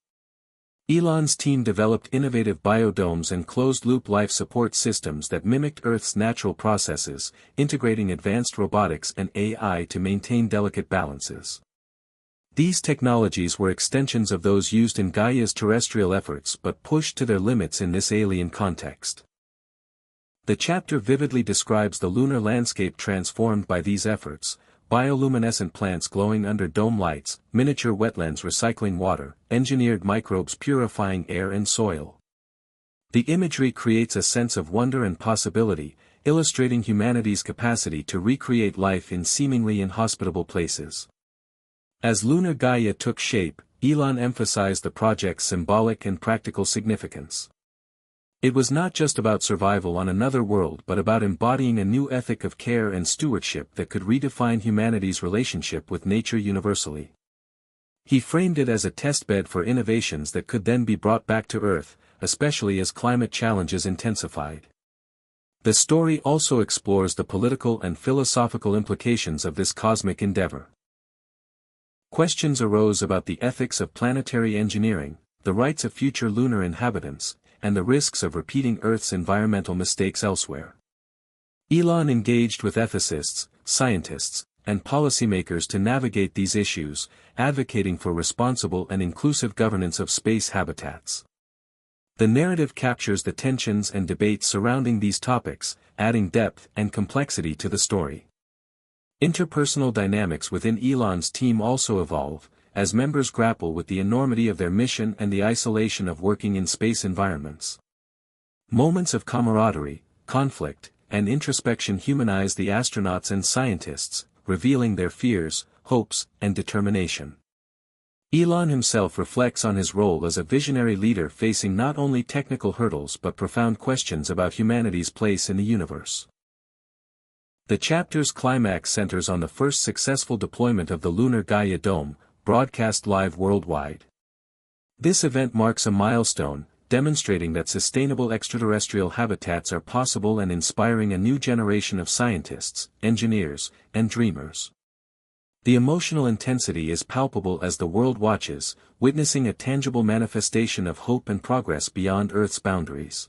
Elon's team developed innovative biodomes and closed-loop life support systems that mimicked Earth's natural processes, integrating advanced robotics and AI to maintain delicate balances. These technologies were extensions of those used in Gaia's terrestrial efforts but pushed to their limits in this alien context. The chapter vividly describes the lunar landscape transformed by these efforts: bioluminescent plants glowing under dome lights, miniature wetlands recycling water, engineered microbes purifying air and soil. The imagery creates a sense of wonder and possibility, illustrating humanity's capacity to recreate life in seemingly inhospitable places. As Lunar Gaia took shape, Elon emphasized the project's symbolic and practical significance. It was not just about survival on another world but about embodying a new ethic of care and stewardship that could redefine humanity's relationship with nature universally. He framed it as a testbed for innovations that could then be brought back to Earth, especially as climate challenges intensified. The story also explores the political and philosophical implications of this cosmic endeavor. Questions arose about the ethics of planetary engineering, the rights of future lunar inhabitants, and the risks of repeating Earth's environmental mistakes elsewhere. Elon engaged with ethicists, scientists, and policymakers to navigate these issues, advocating for responsible and inclusive governance of space habitats. The narrative captures the tensions and debates surrounding these topics, adding depth and complexity to the story. Interpersonal dynamics within Elon's team also evolve, as members grapple with the enormity of their mission and the isolation of working in space environments. Moments of camaraderie, conflict, and introspection humanize the astronauts and scientists, revealing their fears, hopes, and determination. Elon himself reflects on his role as a visionary leader facing not only technical hurdles but profound questions about humanity's place in the universe. The chapter's climax centers on the first successful deployment of the Lunar Gaia Dome, broadcast live worldwide. This event marks a milestone, demonstrating that sustainable extraterrestrial habitats are possible and inspiring a new generation of scientists, engineers, and dreamers. The emotional intensity is palpable as the world watches, witnessing a tangible manifestation of hope and progress beyond Earth's boundaries.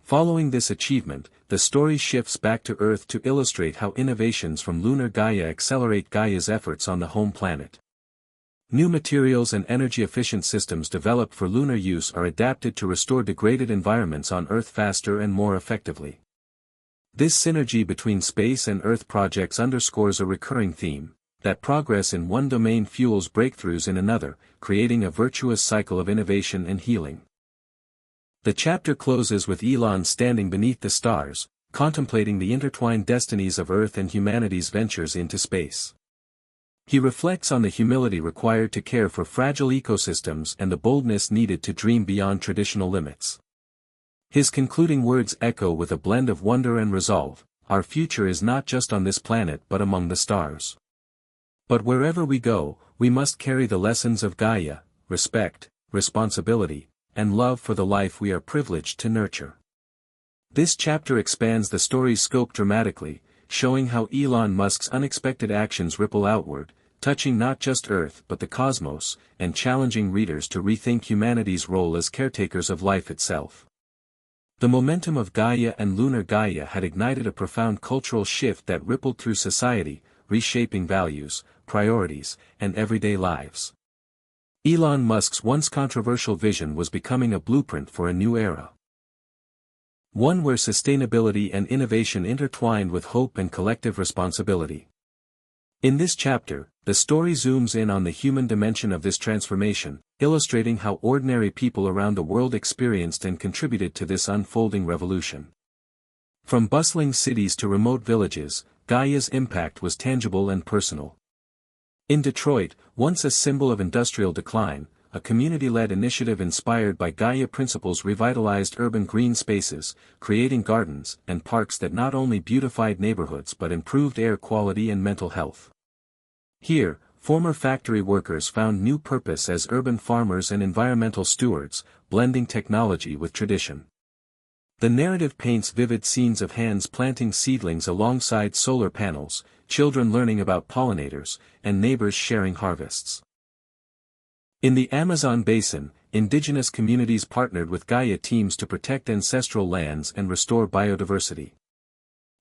Following this achievement, the story shifts back to Earth to illustrate how innovations from Lunar Gaia accelerate Gaia's efforts on the home planet. New materials and energy-efficient systems developed for lunar use are adapted to restore degraded environments on Earth faster and more effectively. This synergy between space and Earth projects underscores a recurring theme, that progress in one domain fuels breakthroughs in another, creating a virtuous cycle of innovation and healing. The chapter closes with Elon standing beneath the stars, contemplating the intertwined destinies of Earth and humanity's ventures into space. He reflects on the humility required to care for fragile ecosystems and the boldness needed to dream beyond traditional limits. His concluding words echo with a blend of wonder and resolve: our future is not just on this planet but among the stars. But wherever we go, we must carry the lessons of Gaia: respect, responsibility, and love for the life we are privileged to nurture. This chapter expands the story's scope dramatically, showing how Elon Musk's unexpected actions ripple outward, touching not just Earth but the cosmos, and challenging readers to rethink humanity's role as caretakers of life itself. The momentum of Gaia and lunar Gaia had ignited a profound cultural shift that rippled through society, reshaping values, priorities, and everyday lives. Elon Musk's once controversial vision was becoming a blueprint for a new era. One where sustainability and innovation intertwined with hope and collective responsibility. In this chapter, the story zooms in on the human dimension of this transformation, illustrating how ordinary people around the world experienced and contributed to this unfolding revolution. From bustling cities to remote villages, Gaia's impact was tangible and personal. In Detroit, once a symbol of industrial decline, a community-led initiative inspired by Gaia principles revitalized urban green spaces, creating gardens and parks that not only beautified neighborhoods but improved air quality and mental health. Here, former factory workers found new purpose as urban farmers and environmental stewards, blending technology with tradition. The narrative paints vivid scenes of hands planting seedlings alongside solar panels, children learning about pollinators, and neighbors sharing harvests. In the Amazon basin, indigenous communities partnered with Gaia teams to protect ancestral lands and restore biodiversity.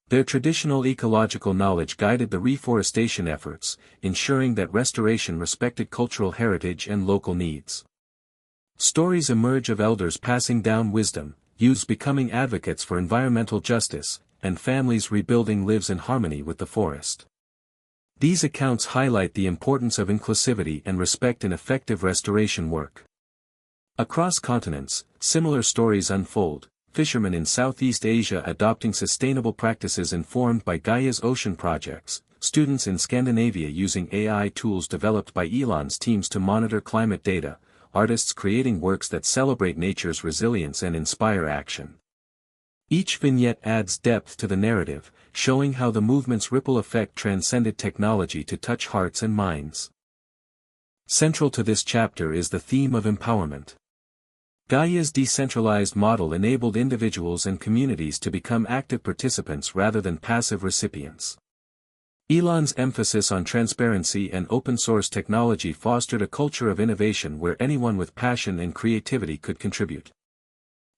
Their traditional ecological knowledge guided the reforestation efforts, ensuring that restoration respected cultural heritage and local needs. Stories emerge of elders passing down wisdom, youths becoming advocates for environmental justice, and families rebuilding lives in harmony with the forest. These accounts highlight the importance of inclusivity and respect in effective restoration work. Across continents, similar stories unfold, fishermen in Southeast Asia adopting sustainable practices informed by Gaia's ocean projects, students in Scandinavia using AI tools developed by Elon's teams to monitor climate data, artists creating works that celebrate nature's resilience and inspire action. Each vignette adds depth to the narrative, showing how the movement's ripple effect transcended technology to touch hearts and minds. Central to this chapter is the theme of empowerment. Gaia's decentralized model enabled individuals and communities to become active participants rather than passive recipients. Elon's emphasis on transparency and open-source technology fostered a culture of innovation where anyone with passion and creativity could contribute.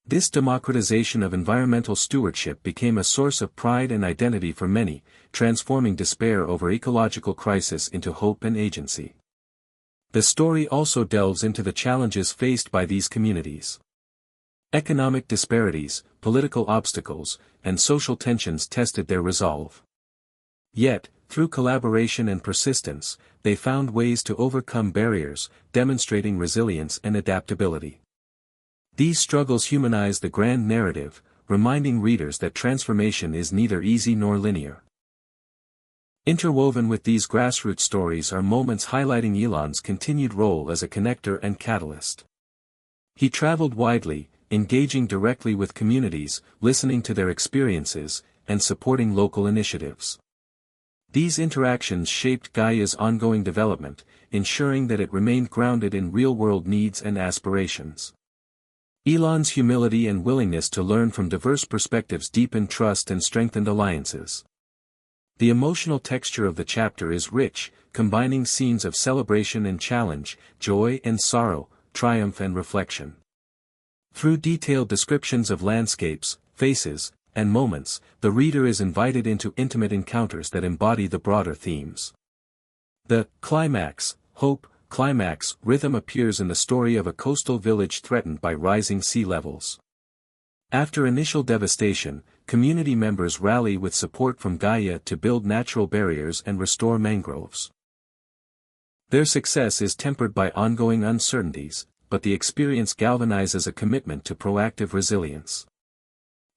This democratization of environmental stewardship became a source of pride and identity for many, transforming despair over ecological crisis into hope and agency. The story also delves into the challenges faced by these communities. Economic disparities, political obstacles, and social tensions tested their resolve. Yet, through collaboration and persistence, they found ways to overcome barriers, demonstrating resilience and adaptability. These struggles humanize the grand narrative, reminding readers that transformation is neither easy nor linear. Interwoven with these grassroots stories are moments highlighting Elon's continued role as a connector and catalyst. He traveled widely, engaging directly with communities, listening to their experiences, and supporting local initiatives. These interactions shaped Gaia's ongoing development, ensuring that it remained grounded in real-world needs and aspirations. Elon's humility and willingness to learn from diverse perspectives deepened trust and strengthened alliances. The emotional texture of the chapter is rich, combining scenes of celebration and challenge, joy and sorrow, triumph and reflection. Through detailed descriptions of landscapes, faces, and moments, the reader is invited into intimate encounters that embody the broader themes. The climax, hope, climax rhythm appears in the story of a coastal village threatened by rising sea levels. After initial devastation, community members rally with support from Gaia to build natural barriers and restore mangroves. Their success is tempered by ongoing uncertainties, but the experience galvanizes a commitment to proactive resilience.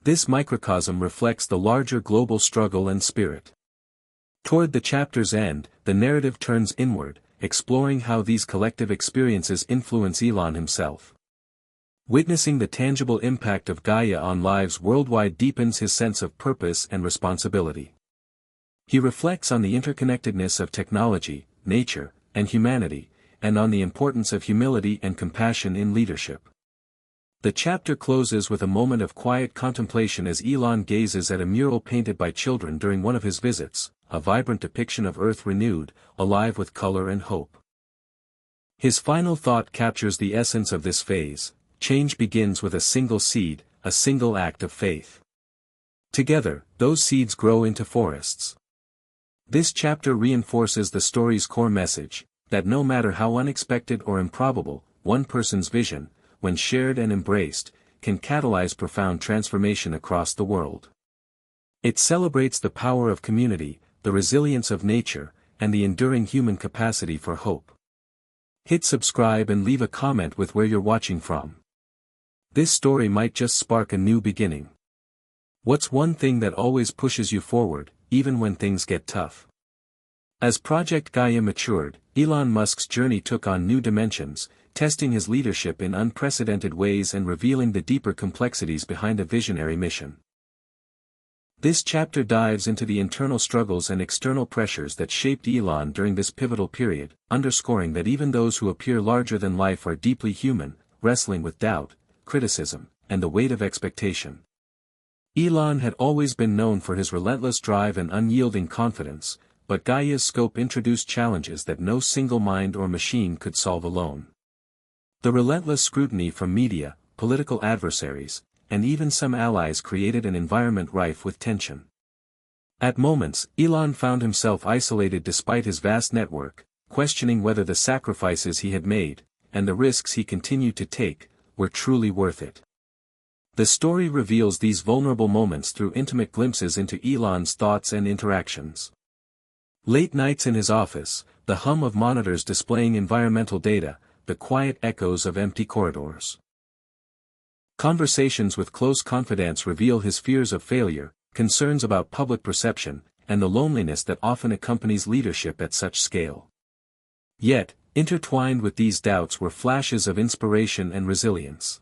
This microcosm reflects the larger global struggle and spirit. Toward the chapter's end, the narrative turns inward, exploring how these collective experiences influence Elon himself. Witnessing the tangible impact of Gaia on lives worldwide deepens his sense of purpose and responsibility. He reflects on the interconnectedness of technology, nature, and humanity, and on the importance of humility and compassion in leadership. The chapter closes with a moment of quiet contemplation as Elon gazes at a mural painted by children during one of his visits, a vibrant depiction of Earth renewed, alive with color and hope. His final thought captures the essence of this phase: change begins with a single seed, a single act of faith. Together, those seeds grow into forests. This chapter reinforces the story's core message, that no matter how unexpected or improbable, one person's vision, when shared and embraced, can catalyze profound transformation across the world. It celebrates the power of community, the resilience of nature, and the enduring human capacity for hope. Hit subscribe and leave a comment with where you're watching from. This story might just spark a new beginning. What's one thing that always pushes you forward, even when things get tough? As Project Gaia matured, Elon Musk's journey took on new dimensions, testing his leadership in unprecedented ways and revealing the deeper complexities behind a visionary mission. This chapter dives into the internal struggles and external pressures that shaped Elon during this pivotal period, underscoring that even those who appear larger than life are deeply human, wrestling with doubt, criticism, and the weight of expectation. Elon had always been known for his relentless drive and unyielding confidence, but Gaia's scope introduced challenges that no single mind or machine could solve alone. The relentless scrutiny from media, political adversaries, and even some allies created an environment rife with tension. At moments, Elon found himself isolated despite his vast network, questioning whether the sacrifices he had made, and the risks he continued to take, were truly worth it. The story reveals these vulnerable moments through intimate glimpses into Elon's thoughts and interactions. Late nights in his office, the hum of monitors displaying environmental data, the quiet echoes of empty corridors. Conversations with close confidants reveal his fears of failure, concerns about public perception, and the loneliness that often accompanies leadership at such scale. Yet, intertwined with these doubts were flashes of inspiration and resilience.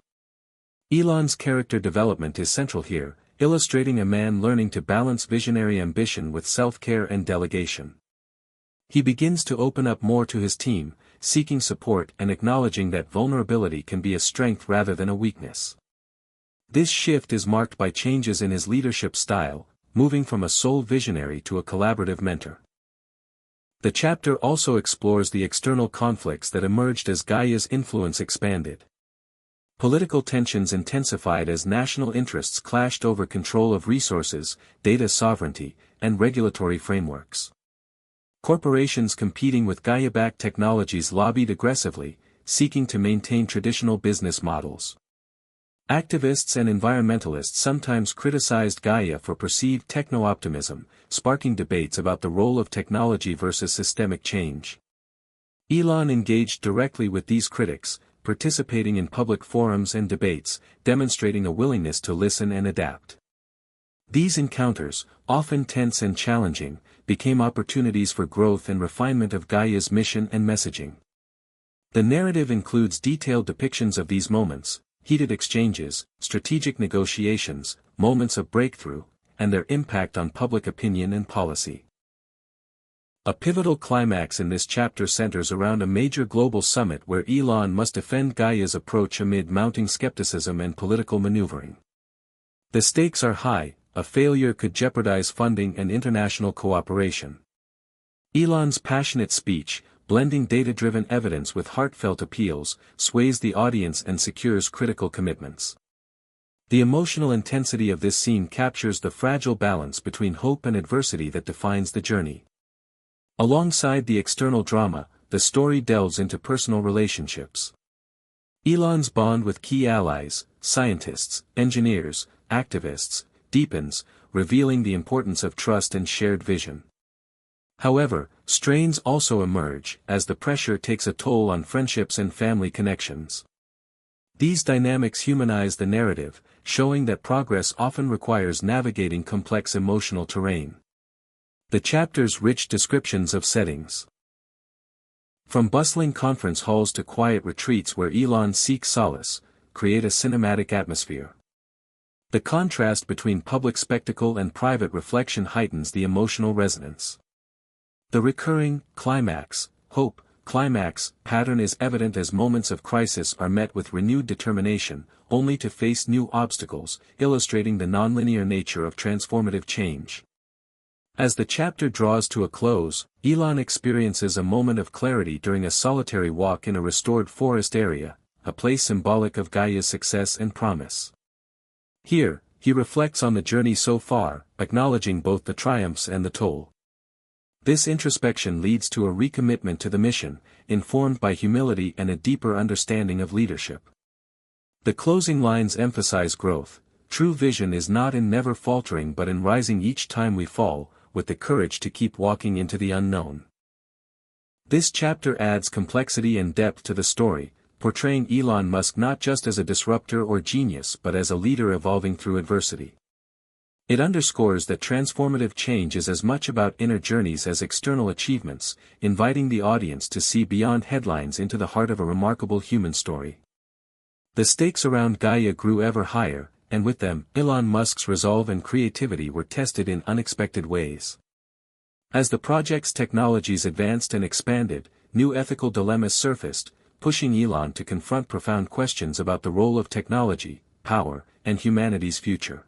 Elon's character development is central here, illustrating a man learning to balance visionary ambition with self-care and delegation. He begins to open up more to his team, seeking support and acknowledging that vulnerability can be a strength rather than a weakness. This shift is marked by changes in his leadership style, moving from a sole visionary to a collaborative mentor. The chapter also explores the external conflicts that emerged as Gaia's influence expanded. Political tensions intensified as national interests clashed over control of resources, data sovereignty, and regulatory frameworks. Corporations competing with Gaia-backed technologies lobbied aggressively, seeking to maintain traditional business models. Activists and environmentalists sometimes criticized Gaia for perceived techno-optimism, sparking debates about the role of technology versus systemic change. Elon engaged directly with these critics, participating in public forums and debates, demonstrating a willingness to listen and adapt. These encounters, often tense and challenging, became opportunities for growth and refinement of Gaia's mission and messaging. The narrative includes detailed depictions of these moments, heated exchanges, strategic negotiations, moments of breakthrough, and their impact on public opinion and policy. A pivotal climax in this chapter centers around a major global summit where Elon must defend Gaia's approach amid mounting skepticism and political maneuvering. The stakes are high, a failure could jeopardize funding and international cooperation. Elon's passionate speech, blending data-driven evidence with heartfelt appeals, sways the audience and secures critical commitments. The emotional intensity of this scene captures the fragile balance between hope and adversity that defines the journey. Alongside the external drama, the story delves into personal relationships. Elon's bond with key allies, scientists, engineers, activists, deepens, revealing the importance of trust and shared vision. However, strains also emerge, as the pressure takes a toll on friendships and family connections. These dynamics humanize the narrative, showing that progress often requires navigating complex emotional terrain. The chapter's rich descriptions of settings. From bustling conference halls to quiet retreats where Elon seeks solace, create a cinematic atmosphere. The contrast between public spectacle and private reflection heightens the emotional resonance. The recurring, climax, hope, climax, pattern is evident as moments of crisis are met with renewed determination, only to face new obstacles, illustrating the nonlinear nature of transformative change. As the chapter draws to a close, Elon experiences a moment of clarity during a solitary walk in a restored forest area, a place symbolic of Gaia's success and promise. Here, he reflects on the journey so far, acknowledging both the triumphs and the toll. This introspection leads to a recommitment to the mission, informed by humility and a deeper understanding of leadership. The closing lines emphasize growth. True vision is not in never faltering but in rising each time we fall, with the courage to keep walking into the unknown. This chapter adds complexity and depth to the story, portraying Elon Musk not just as a disruptor or genius but as a leader evolving through adversity. It underscores that transformative change is as much about inner journeys as external achievements, inviting the audience to see beyond headlines into the heart of a remarkable human story. The stakes around Gaia grew ever higher, and with them, Elon Musk's resolve and creativity were tested in unexpected ways. As the project's technologies advanced and expanded, new ethical dilemmas surfaced, pushing Elon to confront profound questions about the role of technology, power, and humanity's future.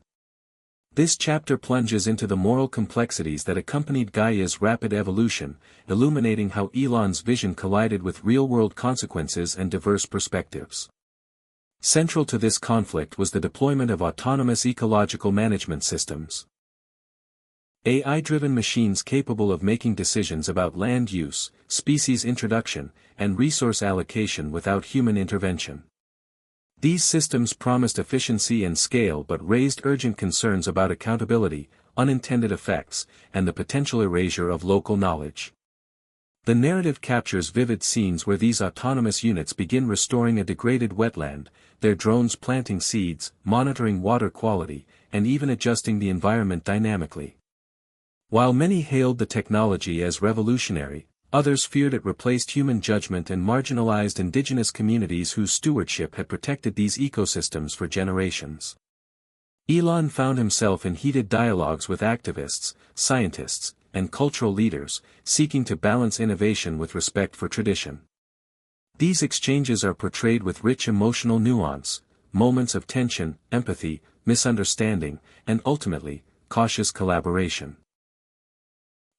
This chapter plunges into the moral complexities that accompanied Gaia's rapid evolution, illuminating how Elon's vision collided with real-world consequences and diverse perspectives. Central to this conflict was the deployment of autonomous ecological management systems. AI-driven machines capable of making decisions about land use, species introduction, and resource allocation without human intervention. These systems promised efficiency and scale but raised urgent concerns about accountability, unintended effects, and the potential erasure of local knowledge. The narrative captures vivid scenes where these autonomous units begin restoring a degraded wetland, their drones planting seeds, monitoring water quality, and even adjusting the environment dynamically. While many hailed the technology as revolutionary, others feared it replaced human judgment and marginalized indigenous communities whose stewardship had protected these ecosystems for generations. Elon found himself in heated dialogues with activists, scientists, and cultural leaders, seeking to balance innovation with respect for tradition. These exchanges are portrayed with rich emotional nuance, moments of tension, empathy, misunderstanding, and ultimately, cautious collaboration.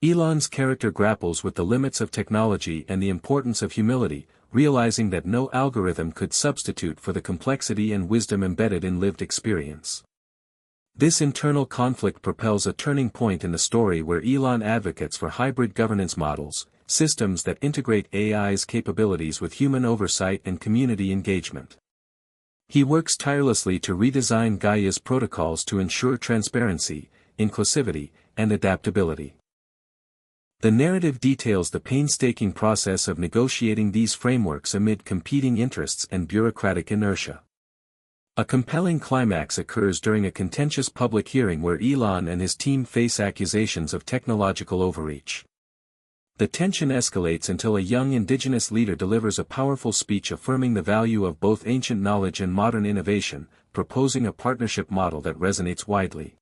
Elon's character grapples with the limits of technology and the importance of humility, realizing that no algorithm could substitute for the complexity and wisdom embedded in lived experience. This internal conflict propels a turning point in the story where Elon advocates for hybrid governance models, systems that integrate AI's capabilities with human oversight and community engagement. He works tirelessly to redesign Gaia's protocols to ensure transparency, inclusivity, and adaptability. The narrative details the painstaking process of negotiating these frameworks amid competing interests and bureaucratic inertia. A compelling climax occurs during a contentious public hearing where Elon and his team face accusations of technological overreach. The tension escalates until a young indigenous leader delivers a powerful speech affirming the value of both ancient knowledge and modern innovation, proposing a partnership model that resonates widely.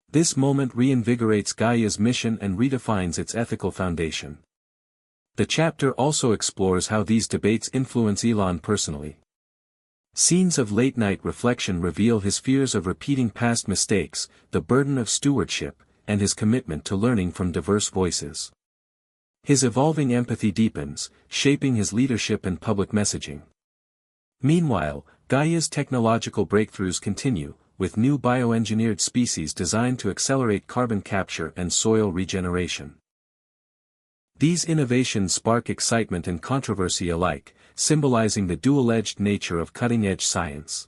This moment reinvigorates Gaia's mission and redefines its ethical foundation. The chapter also explores how these debates influence Elon personally. Scenes of late-night reflection reveal his fears of repeating past mistakes, the burden of stewardship, and his commitment to learning from diverse voices. His evolving empathy deepens, shaping his leadership and public messaging. Meanwhile, Gaia's technological breakthroughs continue, with new bioengineered species designed to accelerate carbon capture and soil regeneration. These innovations spark excitement and controversy alike, symbolizing the dual-edged nature of cutting-edge science.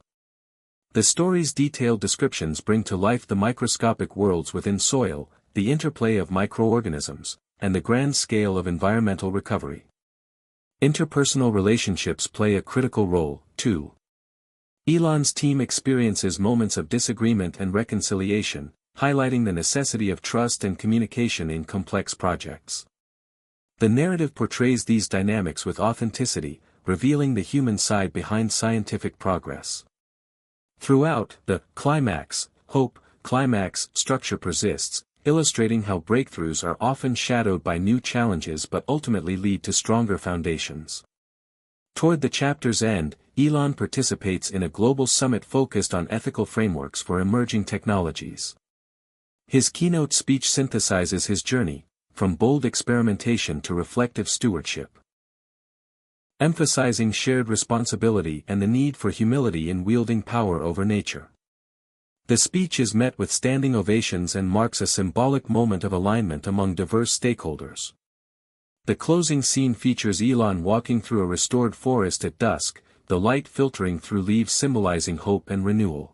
The story's detailed descriptions bring to life the microscopic worlds within soil, the interplay of microorganisms, and the grand scale of environmental recovery. Interpersonal relationships play a critical role, too. Elon's team experiences moments of disagreement and reconciliation, highlighting the necessity of trust and communication in complex projects. The narrative portrays these dynamics with authenticity, revealing the human side behind scientific progress. Throughout, the climax structure persists, illustrating how breakthroughs are often shadowed by new challenges but ultimately lead to stronger foundations. Toward the chapter's end, Elon participates in a global summit focused on ethical frameworks for emerging technologies. His keynote speech synthesizes his journey, from bold experimentation to reflective stewardship, emphasizing shared responsibility and the need for humility in wielding power over nature. The speech is met with standing ovations and marks a symbolic moment of alignment among diverse stakeholders. The closing scene features Elon walking through a restored forest at dusk, the light filtering through leaves symbolizing hope and renewal.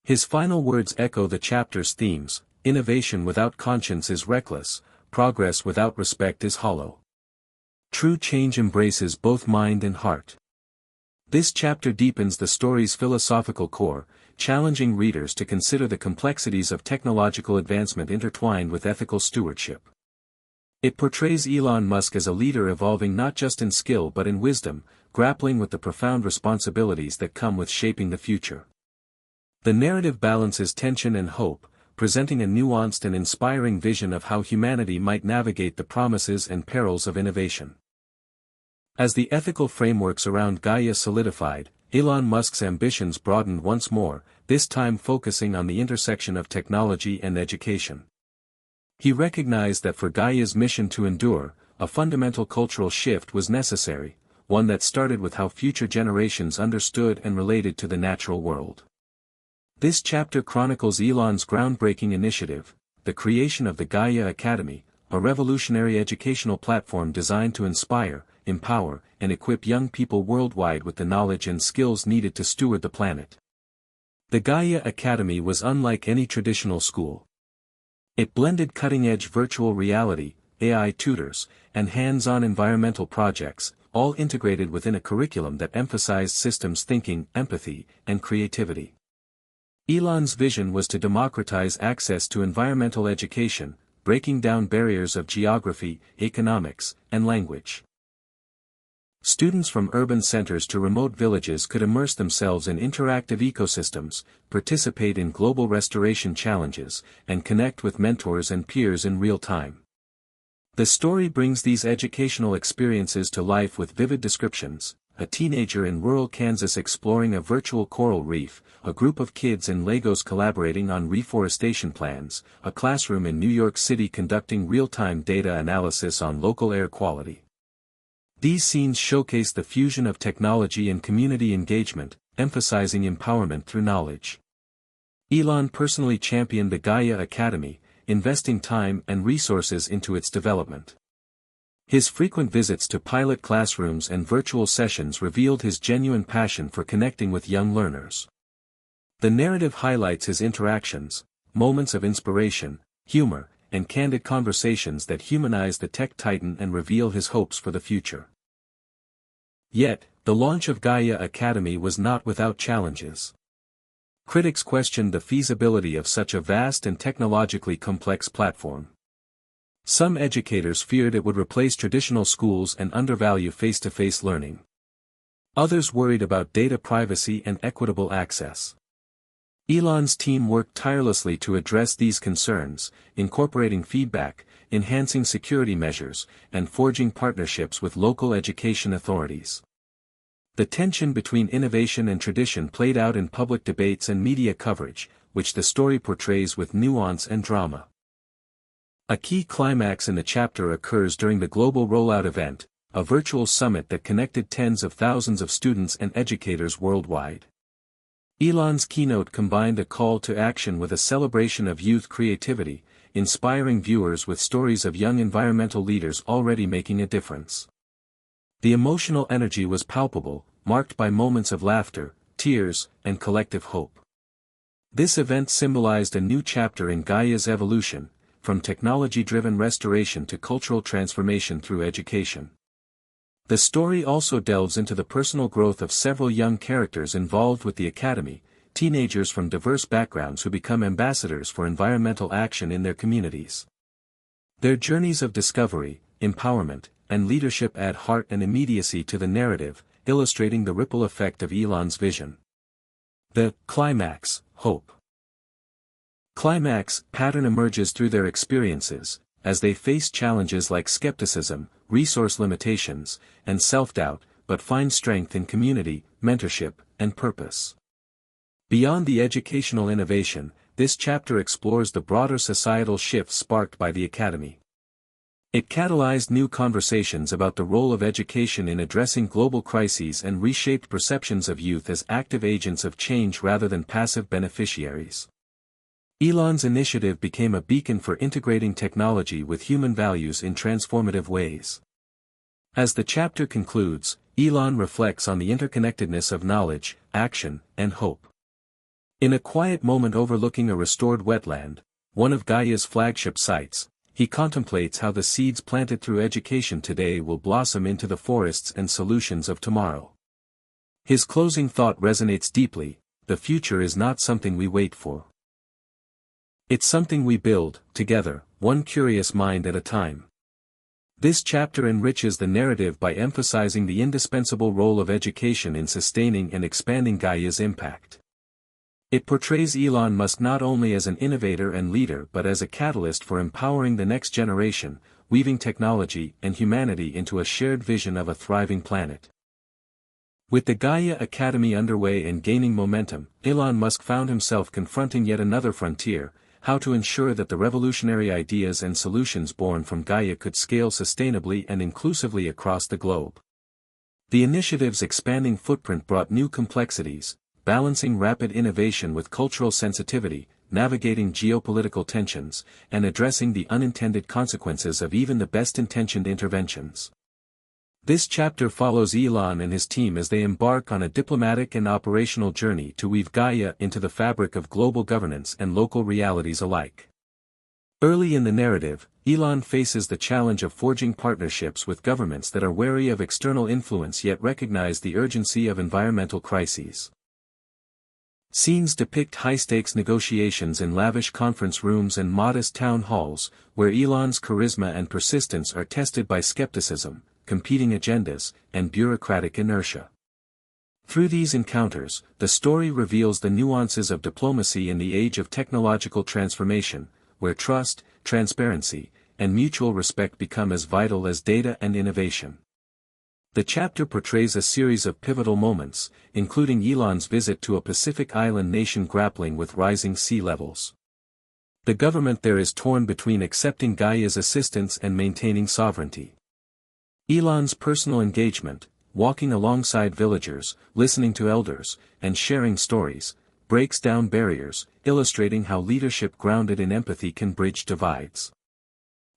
His final words echo the chapter's themes: innovation without conscience is reckless, progress without respect is hollow. True change embraces both mind and heart. This chapter deepens the story's philosophical core, challenging readers to consider the complexities of technological advancement intertwined with ethical stewardship. It portrays Elon Musk as a leader evolving not just in skill but in wisdom, grappling with the profound responsibilities that come with shaping the future. The narrative balances tension and hope, presenting a nuanced and inspiring vision of how humanity might navigate the promises and perils of innovation. As the ethical frameworks around Gaia solidified, Elon Musk's ambitions broadened once more, this time focusing on the intersection of technology and education. He recognized that for Gaia's mission to endure, a fundamental cultural shift was necessary, one that started with how future generations understood and related to the natural world. This chapter chronicles Elon's groundbreaking initiative, the creation of the Gaia Academy, a revolutionary educational platform designed to inspire, empower, and equip young people worldwide with the knowledge and skills needed to steward the planet. The Gaia Academy was unlike any traditional school. It blended cutting-edge virtual reality, AI tutors, and hands-on environmental projects, all integrated within a curriculum that emphasized systems thinking, empathy, and creativity. Elon's vision was to democratize access to environmental education, breaking down barriers of geography, economics, and language. Students from urban centers to remote villages could immerse themselves in interactive ecosystems, participate in global restoration challenges, and connect with mentors and peers in real time. The story brings these educational experiences to life with vivid descriptions: a teenager in rural Kansas exploring a virtual coral reef, a group of kids in Lagos collaborating on reforestation plans, a classroom in New York City conducting real-time data analysis on local air quality. These scenes showcase the fusion of technology and community engagement, emphasizing empowerment through knowledge. Elon personally championed the Gaia Academy, investing time and resources into its development. His frequent visits to pilot classrooms and virtual sessions revealed his genuine passion for connecting with young learners. The narrative highlights his interactions, moments of inspiration, humor, and candid conversations that humanize the tech titan and reveal his hopes for the future. Yet, the launch of Gaia Academy was not without challenges. Critics questioned the feasibility of such a vast and technologically complex platform. Some educators feared it would replace traditional schools and undervalue face-to-face learning. Others worried about data privacy and equitable access. Elon's team worked tirelessly to address these concerns, incorporating feedback, enhancing security measures, and forging partnerships with local education authorities. The tension between innovation and tradition played out in public debates and media coverage, which the story portrays with nuance and drama. A key climax in the chapter occurs during the global rollout event, a virtual summit that connected tens of thousands of students and educators worldwide. Elon's keynote combined a call to action with a celebration of youth creativity, inspiring viewers with stories of young environmental leaders already making a difference. The emotional energy was palpable, marked by moments of laughter, tears, and collective hope. This event symbolized a new chapter in Gaia's evolution, from technology-driven restoration to cultural transformation through education. The story also delves into the personal growth of several young characters involved with the Academy, teenagers from diverse backgrounds who become ambassadors for environmental action in their communities. Their journeys of discovery, empowerment, and leadership add heart and immediacy to the narrative, illustrating the ripple effect of Elon's vision. The climax, hope. Climax pattern emerges through their experiences, as they face challenges like skepticism, resource limitations, and self-doubt, but find strength in community, mentorship, and purpose. Beyond the educational innovation, this chapter explores the broader societal shifts sparked by the Academy. It catalyzed new conversations about the role of education in addressing global crises and reshaped perceptions of youth as active agents of change rather than passive beneficiaries. Elon's initiative became a beacon for integrating technology with human values in transformative ways. As the chapter concludes, Elon reflects on the interconnectedness of knowledge, action, and hope. In a quiet moment overlooking a restored wetland, one of Gaia's flagship sites, he contemplates how the seeds planted through education today will blossom into the forests and solutions of tomorrow. His closing thought resonates deeply: the future is not something we wait for. It's something we build, together, one curious mind at a time. This chapter enriches the narrative by emphasizing the indispensable role of education in sustaining and expanding Gaia's impact. It portrays Elon Musk not only as an innovator and leader but as a catalyst for empowering the next generation, weaving technology and humanity into a shared vision of a thriving planet. With the Gaia Academy underway and gaining momentum, Elon Musk found himself confronting yet another frontier: how to ensure that the revolutionary ideas and solutions born from Gaia could scale sustainably and inclusively across the globe. The initiative's expanding footprint brought new complexities, balancing rapid innovation with cultural sensitivity, navigating geopolitical tensions, and addressing the unintended consequences of even the best-intentioned interventions. This chapter follows Elon and his team as they embark on a diplomatic and operational journey to weave Gaia into the fabric of global governance and local realities alike. Early in the narrative, Elon faces the challenge of forging partnerships with governments that are wary of external influence yet recognize the urgency of environmental crises. Scenes depict high-stakes negotiations in lavish conference rooms and modest town halls, where Elon's charisma and persistence are tested by skepticism, competing agendas, and bureaucratic inertia. Through these encounters, the story reveals the nuances of diplomacy in the age of technological transformation, where trust, transparency, and mutual respect become as vital as data and innovation. The chapter portrays a series of pivotal moments, including Elon's visit to a Pacific island nation grappling with rising sea levels. The government there is torn between accepting Gaia's assistance and maintaining sovereignty. Elon's personal engagement, walking alongside villagers, listening to elders, and sharing stories, breaks down barriers, illustrating how leadership grounded in empathy can bridge divides.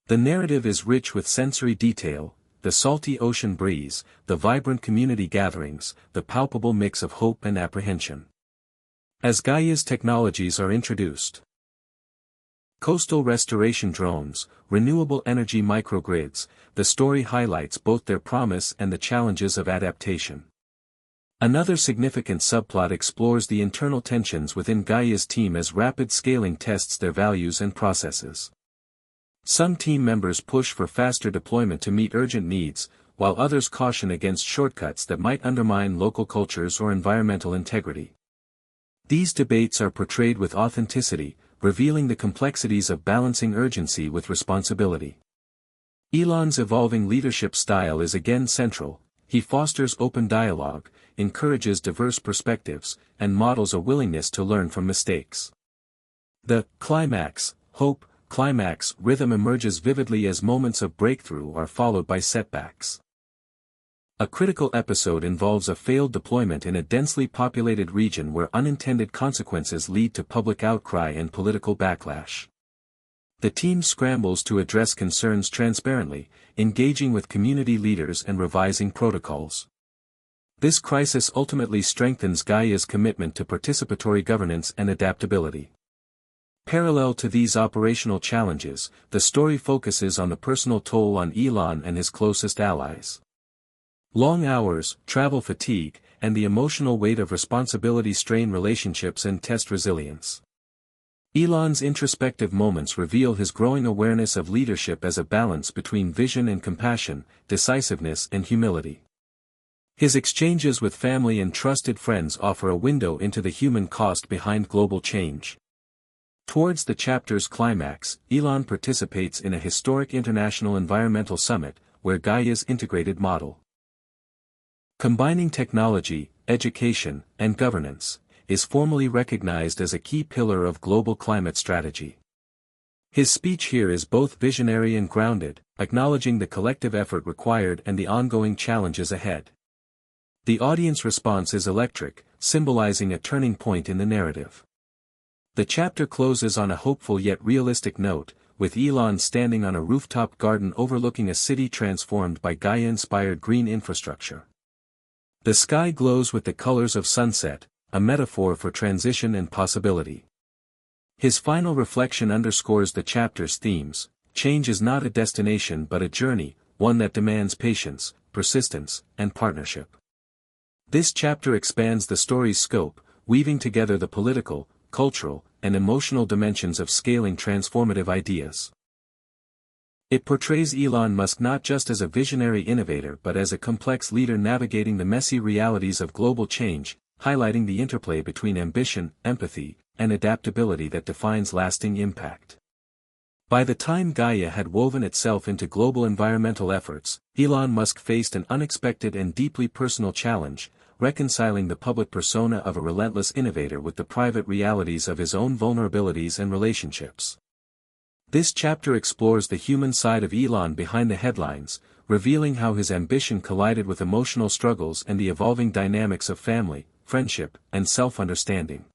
The narrative is rich with sensory detail: the salty ocean breeze, the vibrant community gatherings, the palpable mix of hope and apprehension. As Gaia's technologies are introduced, coastal restoration drones, renewable energy microgrids, the story highlights both their promise and the challenges of adaptation. Another significant subplot explores the internal tensions within Gaia's team as rapid scaling tests their values and processes. Some team members push for faster deployment to meet urgent needs, while others caution against shortcuts that might undermine local cultures or environmental integrity. These debates are portrayed with authenticity, revealing the complexities of balancing urgency with responsibility. Elon's evolving leadership style is again central. He fosters open dialogue, encourages diverse perspectives, and models a willingness to learn from mistakes. The climax, hope, climax rhythm emerges vividly as moments of breakthrough are followed by setbacks. A critical episode involves a failed deployment in a densely populated region where unintended consequences lead to public outcry and political backlash. The team scrambles to address concerns transparently, engaging with community leaders and revising protocols. This crisis ultimately strengthens Gaia's commitment to participatory governance and adaptability. Parallel to these operational challenges, the story focuses on the personal toll on Elon and his closest allies. Long hours, travel fatigue, and the emotional weight of responsibility strain relationships and test resilience. Elon's introspective moments reveal his growing awareness of leadership as a balance between vision and compassion, decisiveness and humility. His exchanges with family and trusted friends offer a window into the human cost behind global change. Towards the chapter's climax, Elon participates in a historic international environmental summit, where Gaia's integrated model, combining technology, education, and governance, is formally recognized as a key pillar of global climate strategy. His speech here is both visionary and grounded, acknowledging the collective effort required and the ongoing challenges ahead. The audience response is electric, symbolizing a turning point in the narrative. The chapter closes on a hopeful yet realistic note, with Elon standing on a rooftop garden overlooking a city transformed by Gaia-inspired green infrastructure. The sky glows with the colors of sunset, a metaphor for transition and possibility. His final reflection underscores the chapter's themes: change is not a destination but a journey, one that demands patience, persistence, and partnership. This chapter expands the story's scope, weaving together the political, cultural, and emotional dimensions of scaling transformative ideas. It portrays Elon Musk not just as a visionary innovator but as a complex leader navigating the messy realities of global change, highlighting the interplay between ambition, empathy, and adaptability that defines lasting impact. By the time Gaia had woven itself into global environmental efforts, Elon Musk faced an unexpected and deeply personal challenge, reconciling the public persona of a relentless innovator with the private realities of his own vulnerabilities and relationships. This chapter explores the human side of Elon behind the headlines, revealing how his ambition collided with emotional struggles and the evolving dynamics of family, friendship, and self-understanding.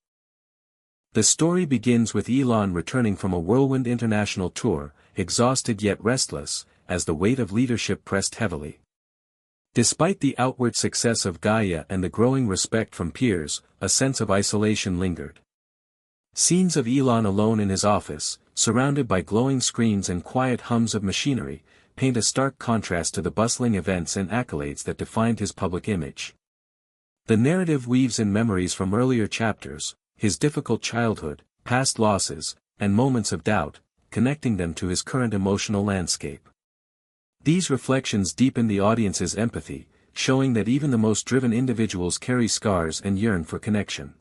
The story begins with Elon returning from a whirlwind international tour, exhausted yet restless, as the weight of leadership pressed heavily. Despite the outward success of Gaia and the growing respect from peers, a sense of isolation lingered. Scenes of Elon alone in his office, surrounded by glowing screens and quiet hums of machinery, paint a stark contrast to the bustling events and accolades that defined his public image. The narrative weaves in memories from earlier chapters, his difficult childhood, past losses, and moments of doubt, connecting them to his current emotional landscape. These reflections deepen the audience's empathy, showing that even the most driven individuals carry scars and yearn for connection.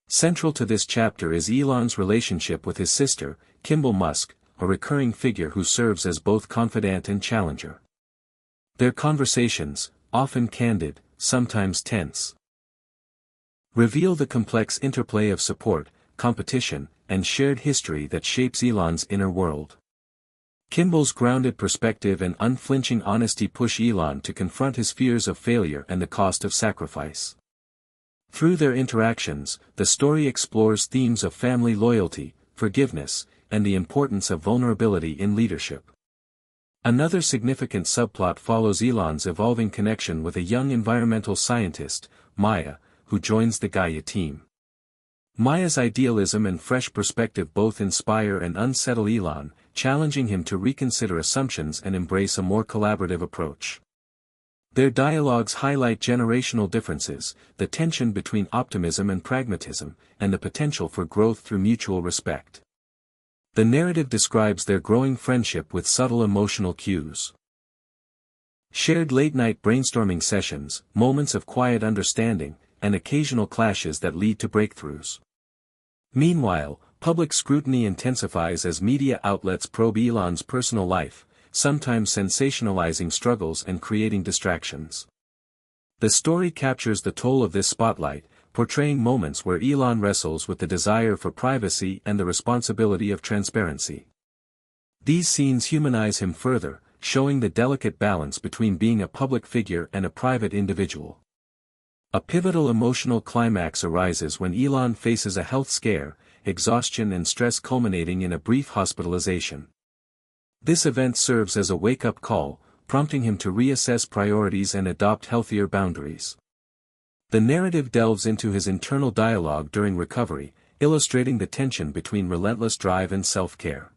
Central to this chapter is Elon's relationship with his sister, Kimball Musk, a recurring figure who serves as both confidant and challenger. Their conversations, often candid, sometimes tense, reveal the complex interplay of support, competition, and shared history that shapes Elon's inner world. Kimball's grounded perspective and unflinching honesty push Elon to confront his fears of failure and the cost of sacrifice. Through their interactions, the story explores themes of family loyalty, forgiveness, and the importance of vulnerability in leadership. Another significant subplot follows Elon's evolving connection with a young environmental scientist, Maya, who joins the Gaia team. Maya's idealism and fresh perspective both inspire and unsettle Elon, challenging him to reconsider assumptions and embrace a more collaborative approach. Their dialogues highlight generational differences, the tension between optimism and pragmatism, and the potential for growth through mutual respect. The narrative describes their growing friendship with subtle emotional cues. Shared late-night brainstorming sessions, moments of quiet understanding, and occasional clashes that lead to breakthroughs. Meanwhile, public scrutiny intensifies as media outlets probe Elon's personal life, sometimes sensationalizing struggles and creating distractions. The story captures the toll of this spotlight, portraying moments where Elon wrestles with the desire for privacy and the responsibility of transparency. These scenes humanize him further, showing the delicate balance between being a public figure and a private individual. A pivotal emotional climax arises when Elon faces a health scare, exhaustion and stress culminating in a brief hospitalization. This event serves as a wake-up call, prompting him to reassess priorities and adopt healthier boundaries. The narrative delves into his internal dialogue during recovery, illustrating the tension between relentless drive and self-care.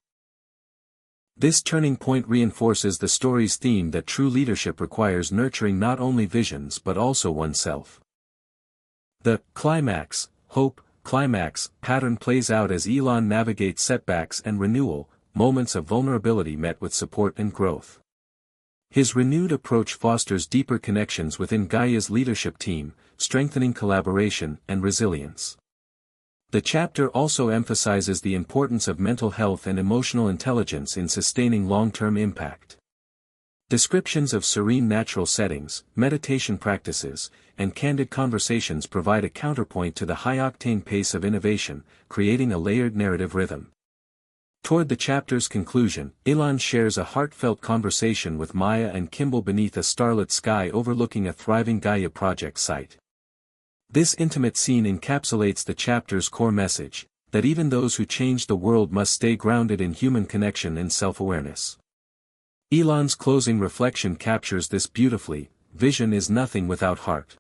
This turning point reinforces the story's theme that true leadership requires nurturing not only visions but also oneself. The climax, hope, climax pattern plays out as Elon navigates setbacks and renewal, moments of vulnerability met with support and growth. His renewed approach fosters deeper connections within Gaia's leadership team, strengthening collaboration and resilience. The chapter also emphasizes the importance of mental health and emotional intelligence in sustaining long-term impact. Descriptions of serene natural settings, meditation practices, and candid conversations provide a counterpoint to the high-octane pace of innovation, creating a layered narrative rhythm. Toward the chapter's conclusion, Elon shares a heartfelt conversation with Maya and Kimball beneath a starlit sky overlooking a thriving Gaia project site. This intimate scene encapsulates the chapter's core message, that even those who change the world must stay grounded in human connection and self-awareness. Elon's closing reflection captures this beautifully: vision is nothing without heart.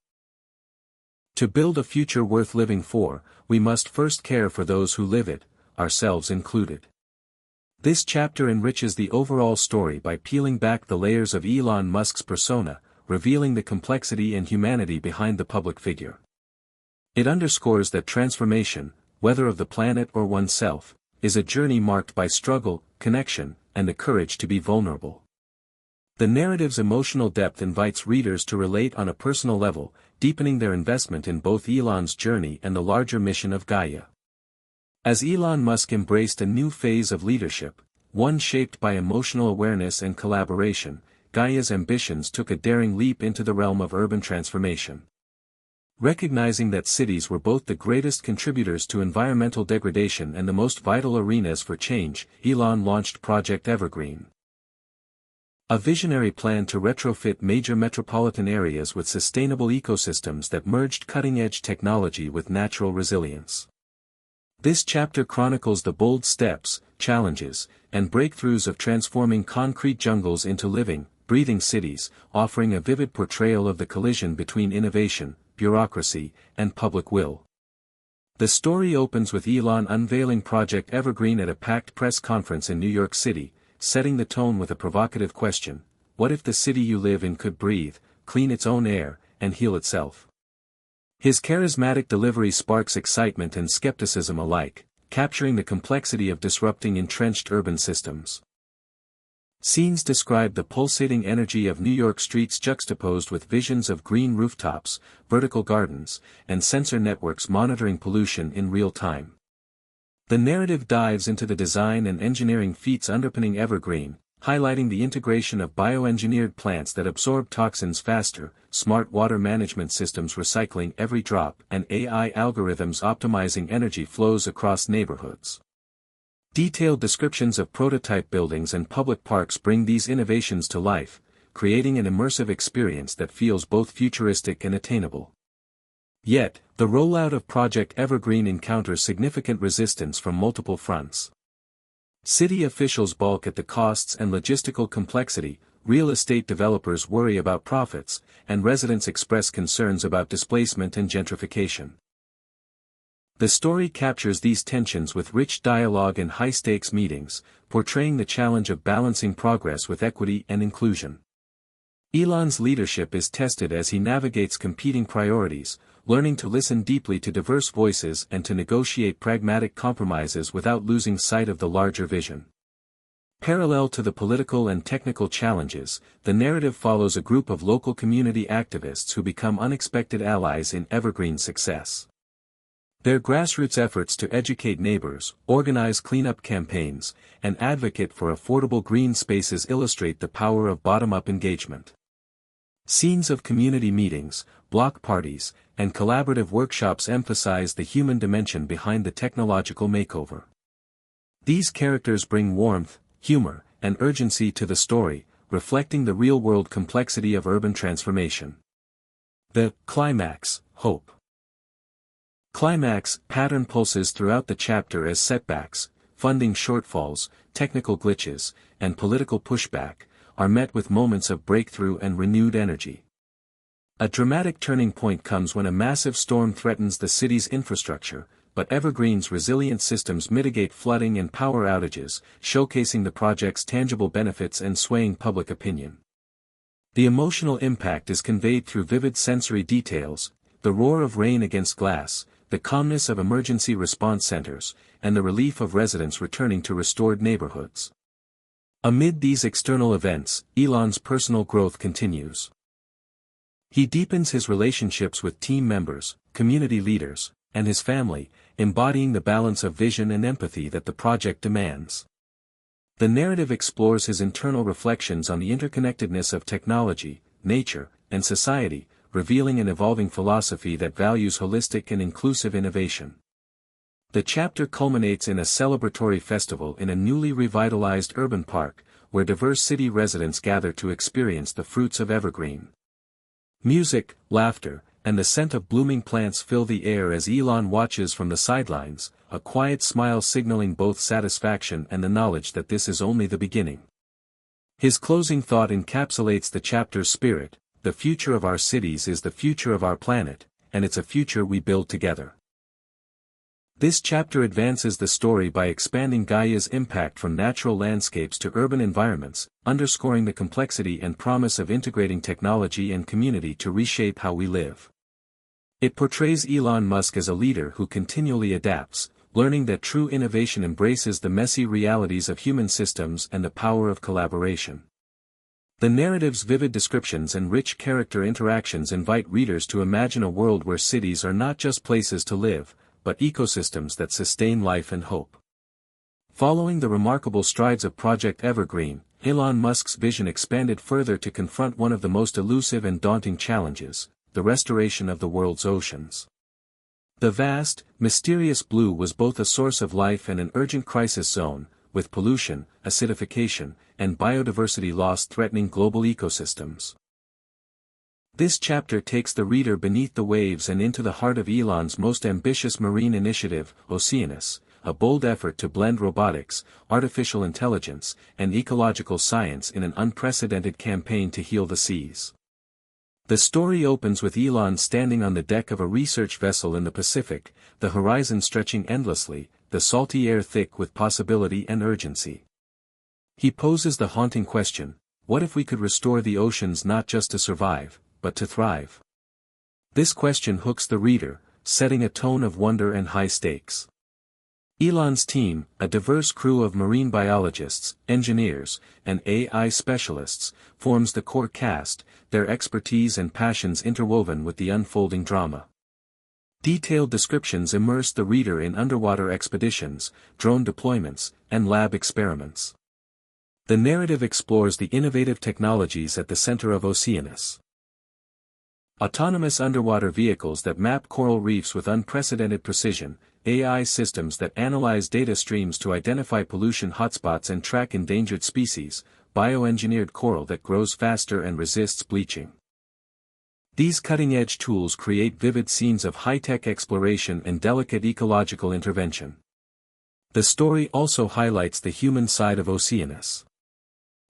To build a future worth living for, we must first care for those who live it, ourselves included. This chapter enriches the overall story by peeling back the layers of Elon Musk's persona, revealing the complexity and humanity behind the public figure. It underscores that transformation, whether of the planet or oneself, is a journey marked by struggle, connection, and the courage to be vulnerable. The narrative's emotional depth invites readers to relate on a personal level, deepening their investment in both Elon's journey and the larger mission of Gaia. As Elon Musk embraced a new phase of leadership, one shaped by emotional awareness and collaboration, Gaia's ambitions took a daring leap into the realm of urban transformation. Recognizing that cities were both the greatest contributors to environmental degradation and the most vital arenas for change, Elon launched Project Evergreen. A visionary plan to retrofit major metropolitan areas with sustainable ecosystems that merged cutting-edge technology with natural resilience. This chapter chronicles the bold steps, challenges, and breakthroughs of transforming concrete jungles into living, breathing cities, offering a vivid portrayal of the collision between innovation, bureaucracy, and public will. The story opens with Elon unveiling Project Evergreen at a packed press conference in New York City, setting the tone with a provocative question: what if the city you live in could breathe, clean its own air, and heal itself? His charismatic delivery sparks excitement and skepticism alike, capturing the complexity of disrupting entrenched urban systems. Scenes describe the pulsating energy of New York streets juxtaposed with visions of green rooftops, vertical gardens, and sensor networks monitoring pollution in real time. The narrative dives into the design and engineering feats underpinning Evergreen, highlighting the integration of bioengineered plants that absorb toxins faster, smart water management systems recycling every drop, and AI algorithms optimizing energy flows across neighborhoods. Detailed descriptions of prototype buildings and public parks bring these innovations to life, creating an immersive experience that feels both futuristic and attainable. Yet, the rollout of Project Evergreen encounters significant resistance from multiple fronts. City officials balk at the costs and logistical complexity, real estate developers worry about profits, and residents express concerns about displacement and gentrification. The story captures these tensions with rich dialogue and high-stakes meetings, portraying the challenge of balancing progress with equity and inclusion. Elon's leadership is tested as he navigates competing priorities, learning to listen deeply to diverse voices and to negotiate pragmatic compromises without losing sight of the larger vision. Parallel to the political and technical challenges, the narrative follows a group of local community activists who become unexpected allies in Evergreen's success. Their grassroots efforts to educate neighbors, organize cleanup campaigns, and advocate for affordable green spaces illustrate the power of bottom-up engagement. Scenes of community meetings, block parties, and collaborative workshops emphasize the human dimension behind the technological makeover. These characters bring warmth, humor, and urgency to the story, reflecting the real-world complexity of urban transformation. The climax, hope. Climax pattern pulses throughout the chapter as setbacks, funding shortfalls, technical glitches, and political pushback are met with moments of breakthrough and renewed energy. A dramatic turning point comes when a massive storm threatens the city's infrastructure, but Evergreen's resilient systems mitigate flooding and power outages, showcasing the project's tangible benefits and swaying public opinion. The emotional impact is conveyed through vivid sensory details: the roar of rain against glass, the calmness of emergency response centers, and the relief of residents returning to restored neighborhoods. Amid these external events, Elon's personal growth continues. He deepens his relationships with team members, community leaders, and his family, embodying the balance of vision and empathy that the project demands. The narrative explores his internal reflections on the interconnectedness of technology, nature, and society, revealing an evolving philosophy that values holistic and inclusive innovation. The chapter culminates in a celebratory festival in a newly revitalized urban park, where diverse city residents gather to experience the fruits of evergreen. Music, laughter, and the scent of blooming plants fill the air as Elon watches from the sidelines, a quiet smile signaling both satisfaction and the knowledge that this is only the beginning. His closing thought encapsulates the chapter's spirit: the future of our cities is the future of our planet, and it's a future we build together. This chapter advances the story by expanding Gaia's impact from natural landscapes to urban environments, underscoring the complexity and promise of integrating technology and community to reshape how we live. It portrays Elon Musk as a leader who continually adapts, learning that true innovation embraces the messy realities of human systems and the power of collaboration. The narrative's vivid descriptions and rich character interactions invite readers to imagine a world where cities are not just places to live, but ecosystems that sustain life and hope. Following the remarkable strides of Project Evergreen, Elon Musk's vision expanded further to confront one of the most elusive and daunting challenges: the restoration of the world's oceans. The vast, mysterious blue was both a source of life and an urgent crisis zone, with pollution, acidification, and biodiversity loss threatening global ecosystems. This chapter takes the reader beneath the waves and into the heart of Elon's most ambitious marine initiative, Oceanus, a bold effort to blend robotics, artificial intelligence, and ecological science in an unprecedented campaign to heal the seas. The story opens with Elon standing on the deck of a research vessel in the Pacific, the horizon stretching endlessly, the salty air thick with possibility and urgency. He poses the haunting question: what if we could restore the oceans not just to survive, but to thrive? This question hooks the reader, setting a tone of wonder and high stakes. Elon's team, a diverse crew of marine biologists, engineers, and AI specialists, forms the core cast, their expertise and passions interwoven with the unfolding drama. Detailed descriptions immerse the reader in underwater expeditions, drone deployments, and lab experiments. The narrative explores the innovative technologies at the center of Oceanus. Autonomous underwater vehicles that map coral reefs with unprecedented precision, AI systems that analyze data streams to identify pollution hotspots and track endangered species, bioengineered coral that grows faster and resists bleaching. These cutting-edge tools create vivid scenes of high-tech exploration and delicate ecological intervention. The story also highlights the human side of Oceanus.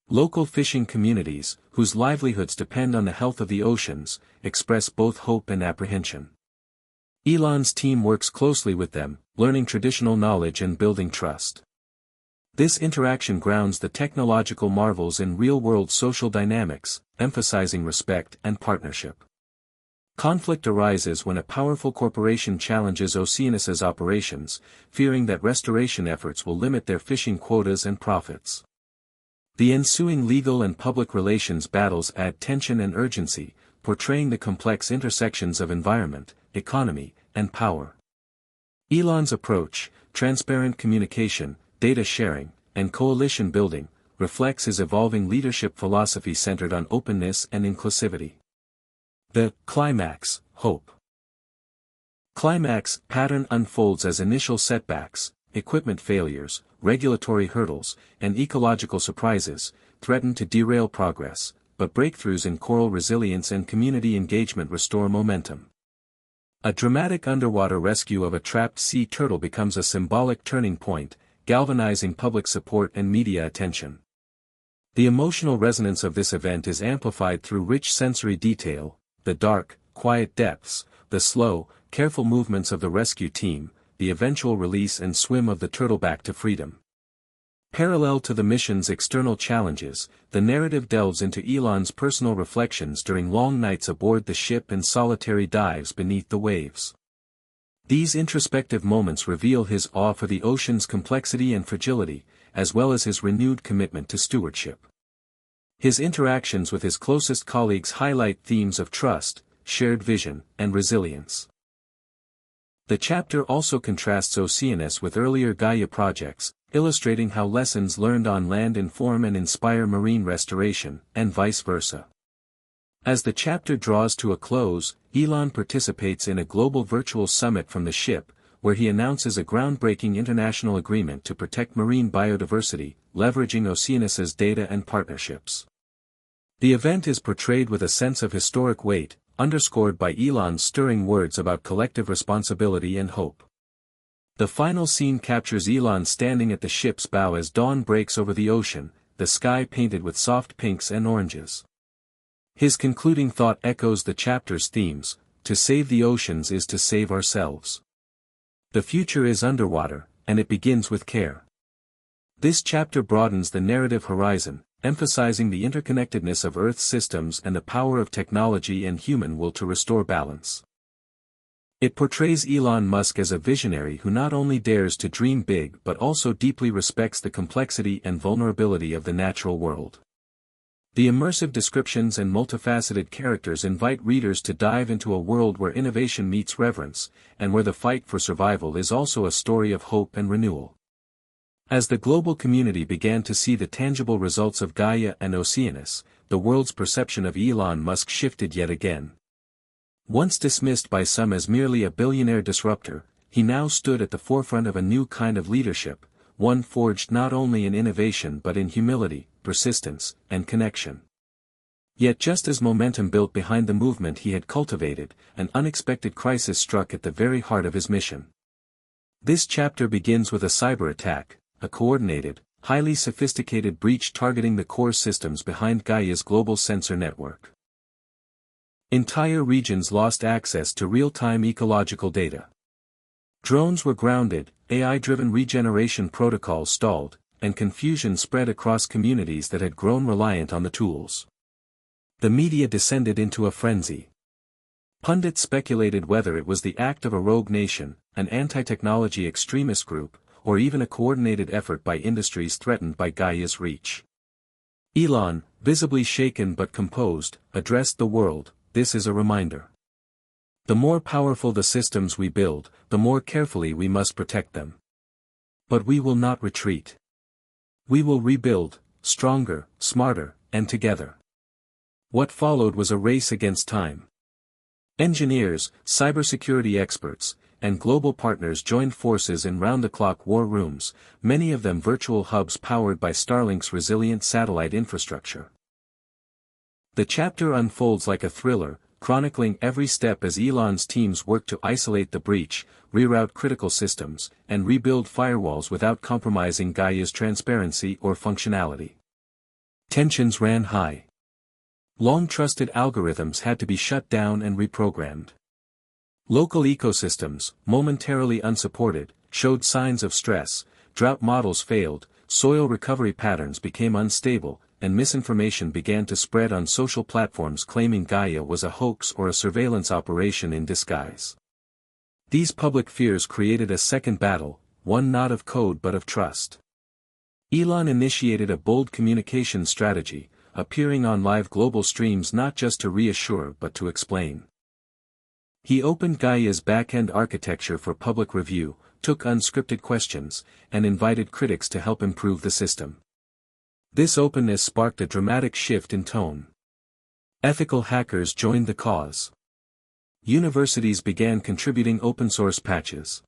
Local fishing communities, whose livelihoods depend on the health of the oceans, express both hope and apprehension. Elon's team works closely with them, learning traditional knowledge and building trust. This interaction grounds the technological marvels in real-world social dynamics, emphasizing respect and partnership. Conflict arises when a powerful corporation challenges Oceanus's operations, fearing that restoration efforts will limit their fishing quotas and profits. The ensuing legal and public relations battles add tension and urgency, portraying the complex intersections of environment, economy, and power. Elon's approach, transparent communication, data sharing, and coalition building, reflects his evolving leadership philosophy centered on openness and inclusivity. The climax, hope. Climax pattern unfolds as initial setbacks, equipment failures, regulatory hurdles, and ecological surprises threaten to derail progress, but breakthroughs in coral resilience and community engagement restore momentum. A dramatic underwater rescue of a trapped sea turtle becomes a symbolic turning point, galvanizing public support and media attention. The emotional resonance of this event is amplified through rich sensory detail: the dark, quiet depths, the slow, careful movements of the rescue team, the eventual release and swim of the turtle back to freedom. Parallel to the mission's external challenges, the narrative delves into Elon's personal reflections during long nights aboard the ship and solitary dives beneath the waves. These introspective moments reveal his awe for the ocean's complexity and fragility, as well as his renewed commitment to stewardship. His interactions with his closest colleagues highlight themes of trust, shared vision, and resilience. The chapter also contrasts Oceanus with earlier Gaia projects, illustrating how lessons learned on land inform and inspire marine restoration, and vice versa. As the chapter draws to a close, Elon participates in a global virtual summit from the ship, where he announces a groundbreaking international agreement to protect marine biodiversity, leveraging Oceanus's data and partnerships. The event is portrayed with a sense of historic weight, underscored by Elon's stirring words about collective responsibility and hope. The final scene captures Elon standing at the ship's bow as dawn breaks over the ocean, the sky painted with soft pinks and oranges. His concluding thought echoes the chapter's themes: to save the oceans is to save ourselves. The future is underwater, and it begins with care. This chapter broadens the narrative horizon, emphasizing the interconnectedness of Earth's systems and the power of technology and human will to restore balance. It portrays Elon Musk as a visionary who not only dares to dream big but also deeply respects the complexity and vulnerability of the natural world. The immersive descriptions and multifaceted characters invite readers to dive into a world where innovation meets reverence, and where the fight for survival is also a story of hope and renewal. As the global community began to see the tangible results of Gaia and Oceanus, the world's perception of Elon Musk shifted yet again. Once dismissed by some as merely a billionaire disruptor, he now stood at the forefront of a new kind of leadership, one forged not only in innovation but in humility, persistence, and connection. Yet just as momentum built behind the movement he had cultivated, an unexpected crisis struck at the very heart of his mission. This chapter begins with a cyber attack, a coordinated, highly sophisticated breach targeting the core systems behind Gaia's global sensor network. Entire regions lost access to real-time ecological data. Drones were grounded, AI-driven regeneration protocols stalled, and confusion spread across communities that had grown reliant on the tools. The media descended into a frenzy. Pundits speculated whether it was the act of a rogue nation, an anti-technology extremist group, or even a coordinated effort by industries threatened by Gaia's reach. Elon, visibly shaken but composed, addressed the world: "This is a reminder. The more powerful the systems we build, the more carefully we must protect them. But we will not retreat. We will rebuild, stronger, smarter, and together." What followed was a race against time. Engineers, cybersecurity experts, and global partners joined forces in round-the-clock war rooms, many of them virtual hubs powered by Starlink's resilient satellite infrastructure. The chapter unfolds like a thriller, chronicling every step as Elon's teams work to isolate the breach, reroute critical systems, and rebuild firewalls without compromising Gaia's transparency or functionality. Tensions ran high. Long-trusted algorithms had to be shut down and reprogrammed. Local ecosystems, momentarily unsupported, showed signs of stress, drought models failed, soil recovery patterns became unstable, and misinformation began to spread on social platforms claiming Gaia was a hoax or a surveillance operation in disguise. These public fears created a second battle, one not of code but of trust. Elon initiated a bold communication strategy, appearing on live global streams not just to reassure but to explain. He opened Gaia's back-end architecture for public review, took unscripted questions, and invited critics to help improve the system. This openness sparked a dramatic shift in tone. Ethical hackers joined the cause. Universities began contributing open-source patches.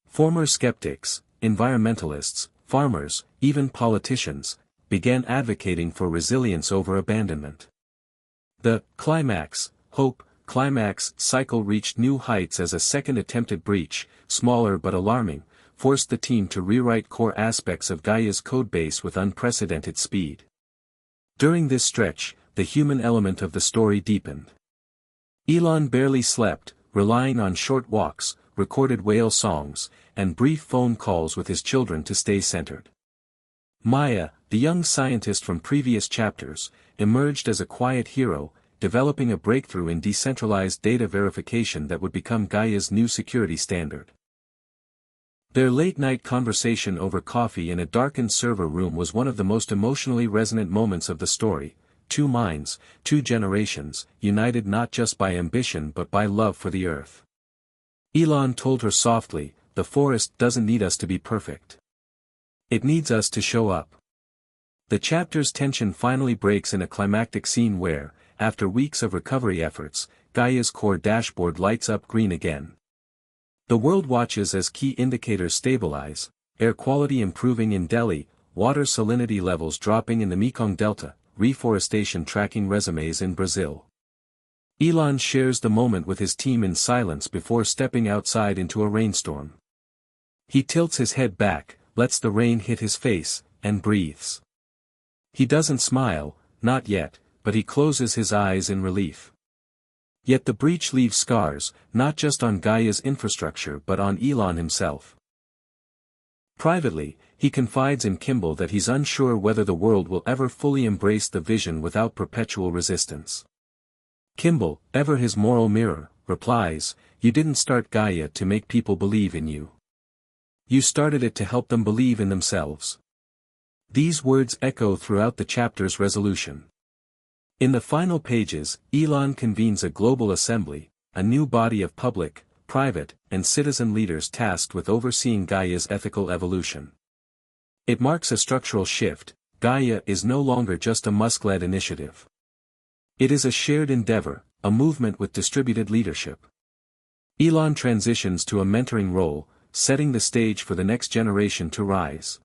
Former skeptics, environmentalists, farmers, even politicians, began advocating for resilience over abandonment. The hope climax cycle reached new heights as a second attempted breach, smaller but alarming, forced the team to rewrite core aspects of Gaia's codebase with unprecedented speed. During this stretch, the human element of the story deepened. Elon barely slept, relying on short walks, recorded whale songs, and brief phone calls with his children to stay centered. Maya, the young scientist from previous chapters, emerged as a quiet hero, developing a breakthrough in decentralized data verification that would become Gaia's new security standard. Their late-night conversation over coffee in a darkened server room was one of the most emotionally resonant moments of the story. Two minds, two generations, united not just by ambition but by love for the Earth. Elon told her softly, "The forest doesn't need us to be perfect. It needs us to show up." The chapter's tension finally breaks in a climactic scene where, after weeks of recovery efforts, Gaia's core dashboard lights up green again. The world watches as key indicators stabilize, air quality improving in Delhi, water salinity levels dropping in the Mekong Delta, reforestation tracking resumes in Brazil. Elon shares the moment with his team in silence before stepping outside into a rainstorm. He tilts his head back, lets the rain hit his face, and breathes. He doesn't smile, not yet, but he closes his eyes in relief. Yet the breach leaves scars, not just on Gaia's infrastructure but on Elon himself. Privately, he confides in Kimball that he's unsure whether the world will ever fully embrace the vision without perpetual resistance. Kimball, ever his moral mirror, replies, "You didn't start Gaia to make people believe in you. You started it to help them believe in themselves." These words echo throughout the chapter's resolution. In the final pages, Elon convenes a global assembly, a new body of public, private, and citizen leaders tasked with overseeing Gaia's ethical evolution. It marks a structural shift. Gaia is no longer just a Musk-led initiative. It is a shared endeavor, a movement with distributed leadership. Elon transitions to a mentoring role, setting the stage for the next generation to rise.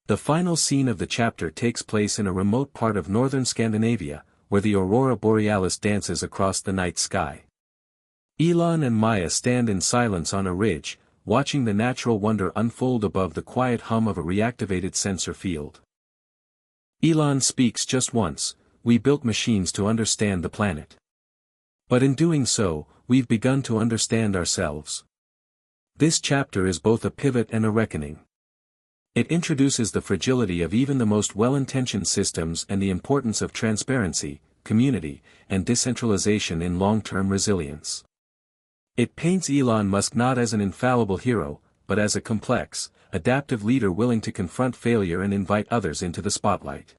The final scene of the chapter takes place in a remote part of northern Scandinavia, where the aurora borealis dances across the night sky. Elon and Maya stand in silence on a ridge, watching the natural wonder unfold above the quiet hum of a reactivated sensor field. Elon speaks just once, "We built machines to understand the planet. But in doing so, we've begun to understand ourselves." This chapter is both a pivot and a reckoning. It introduces the fragility of even the most well-intentioned systems and the importance of transparency, community, and decentralization in long-term resilience. It paints Elon Musk not as an infallible hero, but as a complex, adaptive leader willing to confront failure and invite others into the spotlight.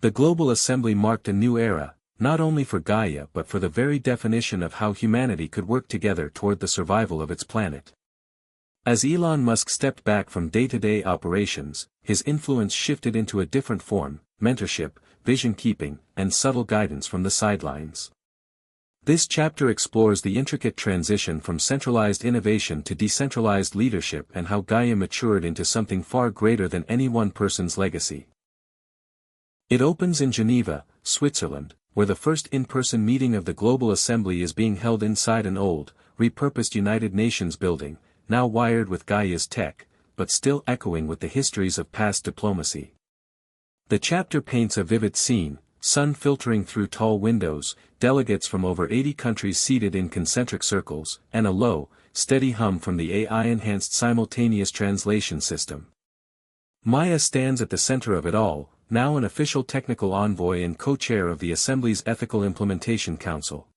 The Global Assembly marked a new era, not only for Gaia but for the very definition of how humanity could work together toward the survival of its planet. As Elon Musk stepped back from day-to-day operations, his influence shifted into a different form: mentorship, vision-keeping, and subtle guidance from the sidelines. This chapter explores the intricate transition from centralized innovation to decentralized leadership and how Gaia matured into something far greater than any one person's legacy. It opens in Geneva, Switzerland, where the first in-person meeting of the Global Assembly is being held inside an old, repurposed United Nations building, now wired with Gaia's tech, but still echoing with the histories of past diplomacy. The chapter paints a vivid scene: sun filtering through tall windows, delegates from over 80 countries seated in concentric circles, and a low, steady hum from the AI-enhanced simultaneous translation system. Maya stands at the center of it all, now an official technical envoy and co-chair of the Assembly's Ethical Implementation Council.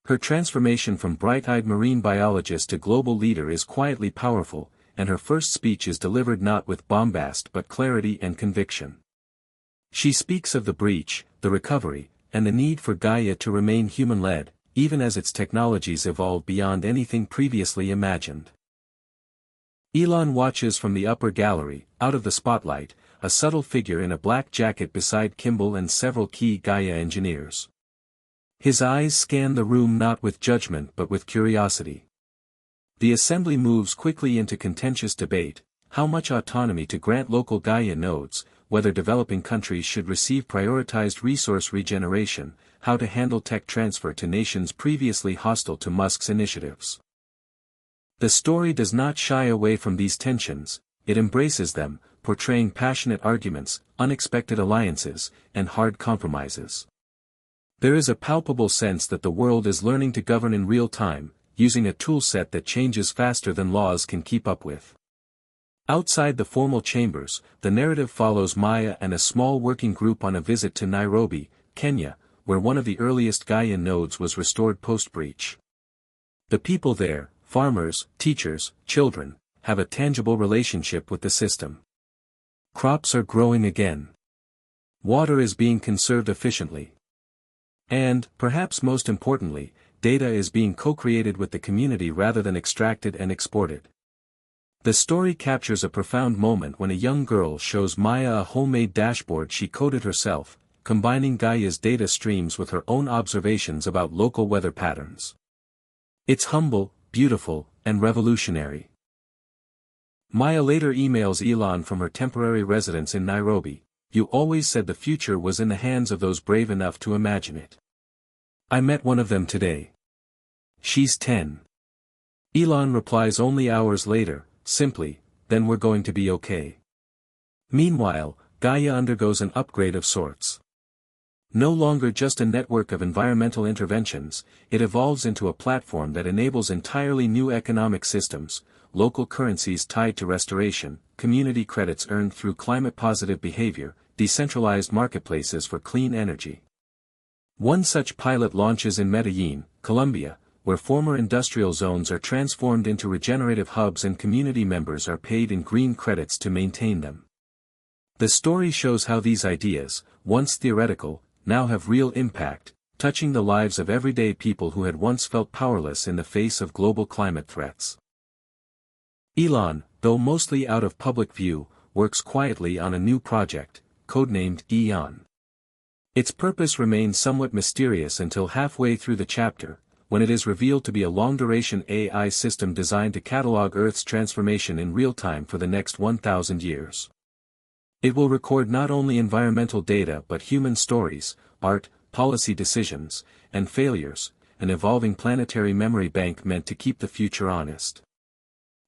Her transformation from bright-eyed marine biologist to global leader is quietly powerful, and her first speech is delivered not with bombast but clarity and conviction. She speaks of the breach, the recovery, and the need for Gaia to remain human-led, even as its technologies evolve beyond anything previously imagined. Elon watches from the upper gallery, out of the spotlight, a subtle figure in a black jacket beside Kimball and several key Gaia engineers. His eyes scan the room not with judgment but with curiosity. The assembly moves quickly into contentious debate: how much autonomy to grant local Gaia nodes, whether developing countries should receive prioritized resource regeneration, how to handle tech transfer to nations previously hostile to Musk's initiatives. The story does not shy away from these tensions, it embraces them, portraying passionate arguments, unexpected alliances, and hard compromises. There is a palpable sense that the world is learning to govern in real time, using a toolset that changes faster than laws can keep up with. Outside the formal chambers, the narrative follows Maya and a small working group on a visit to Nairobi, Kenya, where one of the earliest Gaia nodes was restored post-breach. The people there, farmers, teachers, children, have a tangible relationship with the system. Crops are growing again. Water is being conserved efficiently. And, perhaps most importantly, data is being co-created with the community rather than extracted and exported. The story captures a profound moment when a young girl shows Maya a homemade dashboard she coded herself, combining Gaia's data streams with her own observations about local weather patterns. It's humble, beautiful, and revolutionary. Maya later emails Elon from her temporary residence in Nairobi. You always said the future was in the hands of those brave enough to imagine it. I met one of them today. She's 10. Elon replies only hours later, simply, then we're going to be okay. Meanwhile, Gaia undergoes an upgrade of sorts. No longer just a network of environmental interventions, it evolves into a platform that enables entirely new economic systems, local currencies tied to restoration, community credits earned through climate-positive behavior, decentralized marketplaces for clean energy. One such pilot launches in Medellin, Colombia, where former industrial zones are transformed into regenerative hubs and community members are paid in green credits to maintain them. The story shows how these ideas, once theoretical, now have real impact, touching the lives of everyday people who had once felt powerless in the face of global climate threats. Elon, though mostly out of public view, works quietly on a new project, codenamed Eon. Its purpose remains somewhat mysterious until halfway through the chapter, when it is revealed to be a long-duration AI system designed to catalog Earth's transformation in real time for the next 1,000 years. It will record not only environmental data but human stories, art, policy decisions, and failures, an evolving planetary memory bank meant to keep the future honest.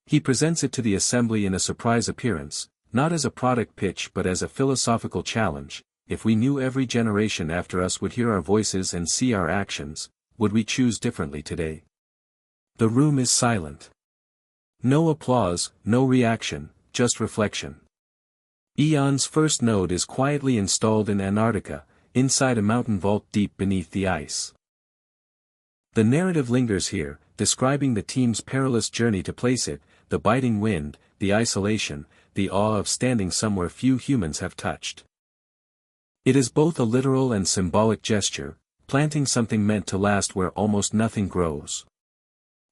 He presents it to the assembly in a surprise appearance, not as a product pitch but as a philosophical challenge. If we knew every generation after us would hear our voices and see our actions, would we choose differently today? The room is silent. No applause, no reaction, just reflection. Eon's first node is quietly installed in Antarctica, inside a mountain vault deep beneath the ice. The narrative lingers here, describing the team's perilous journey to place it, the biting wind, the isolation, the awe of standing somewhere few humans have touched. It is both a literal and symbolic gesture, planting something meant to last where almost nothing grows.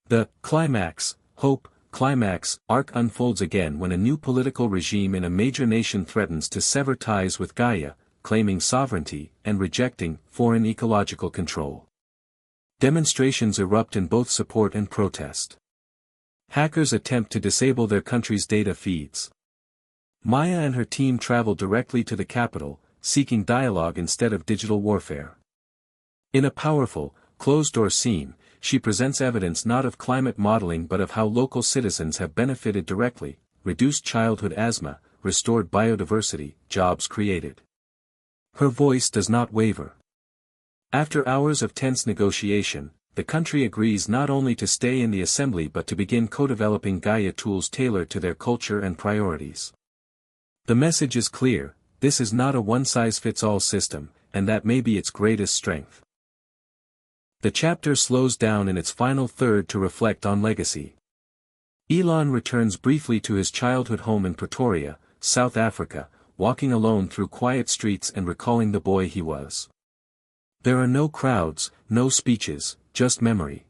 The climax, hope, climax arc unfolds again when a new political regime in a major nation threatens to sever ties with Gaia, claiming sovereignty and rejecting foreign ecological control. Demonstrations erupt in both support and protest. Hackers attempt to disable their country's data feeds. Maya and her team travel directly to the capital, seeking dialogue instead of digital warfare. In a powerful, closed-door scene, she presents evidence not of climate modeling but of how local citizens have benefited directly: reduced childhood asthma, restored biodiversity, jobs created. Her voice does not waver. After hours of tense negotiation, the country agrees not only to stay in the assembly but to begin co-developing Gaia tools tailored to their culture and priorities. The message is clear: this is not a one-size-fits-all system, and that may be its greatest strength. The chapter slows down in its final third to reflect on legacy. Elon returns briefly to his childhood home in Pretoria, South Africa, walking alone through quiet streets and recalling the boy he was. There are no crowds, no speeches, just memory.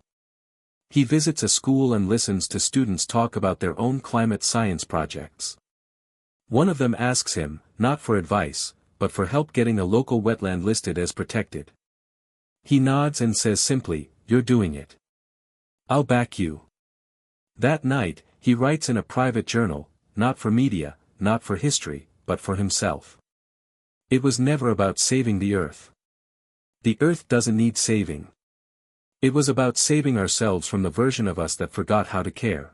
He visits a school and listens to students talk about their own climate science projects. One of them asks him, not for advice, but for help getting a local wetland listed as protected. He nods and says simply, "You're doing it. I'll back you." That night, he writes in a private journal, not for media, not for history, but for himself. It was never about saving the Earth. The Earth doesn't need saving. It was about saving ourselves from the version of us that forgot how to care.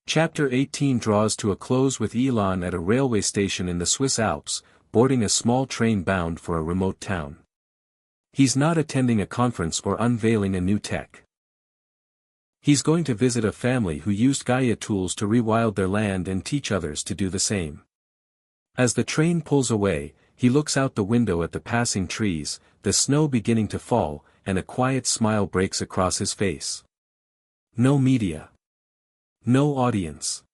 Chapter 18 draws to a close with Elon at a railway station in the Swiss Alps, boarding a small train bound for a remote town. He's not attending a conference or unveiling a new tech. He's going to visit a family who used Gaia tools to rewild their land and teach others to do the same. As the train pulls away, he looks out the window at the passing trees, the snow beginning to fall, and a quiet smile breaks across his face. No media. No audience.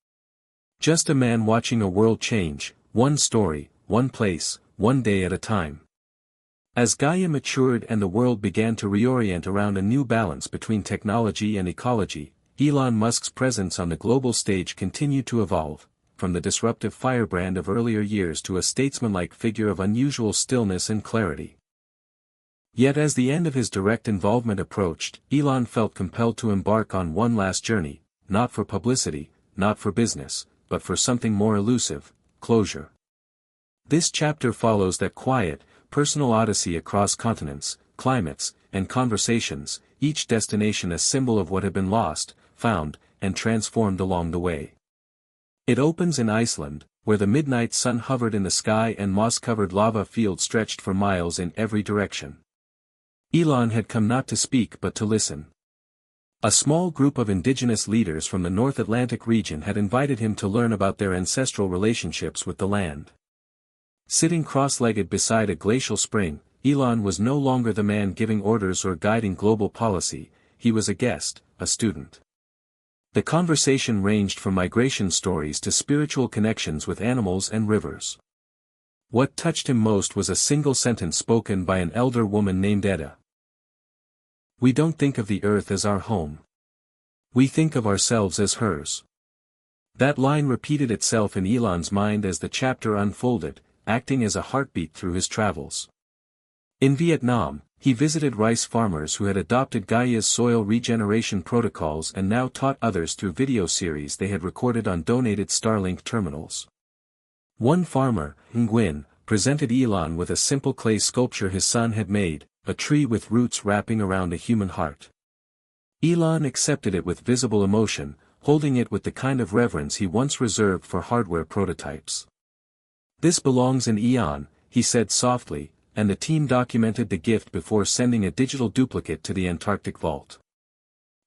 Just a man watching a world change, one story, one place, one day at a time. As Gaia matured and the world began to reorient around a new balance between technology and ecology, Elon Musk's presence on the global stage continued to evolve, from the disruptive firebrand of earlier years to a statesmanlike figure of unusual stillness and clarity. Yet as the end of his direct involvement approached, Elon felt compelled to embark on one last journey, not for publicity, not for business, but for something more elusive: closure. This chapter follows that quiet, personal odyssey across continents, climates, and conversations, each destination a symbol of what had been lost, found, and transformed along the way. It opens in Iceland, where the midnight sun hovered in the sky and moss-covered lava fields stretched for miles in every direction. Elon had come not to speak but to listen. A small group of indigenous leaders from the North Atlantic region had invited him to learn about their ancestral relationships with the land. Sitting cross-legged beside a glacial spring, Elon was no longer the man giving orders or guiding global policy, he was a guest, a student. The conversation ranged from migration stories to spiritual connections with animals and rivers. What touched him most was a single sentence spoken by an elder woman named Edda. "We don't think of the earth as our home. We think of ourselves as hers." That line repeated itself in Elon's mind as the chapter unfolded, acting as a heartbeat through his travels. In Vietnam, he visited rice farmers who had adopted Gaia's soil regeneration protocols and now taught others through video series they had recorded on donated Starlink terminals. One farmer, Nguyen, presented Elon with a simple clay sculpture his son had made, a tree with roots wrapping around a human heart. Elon accepted it with visible emotion, holding it with the kind of reverence he once reserved for hardware prototypes. "This belongs in Eon," he said softly, and the team documented the gift before sending a digital duplicate to the Antarctic vault.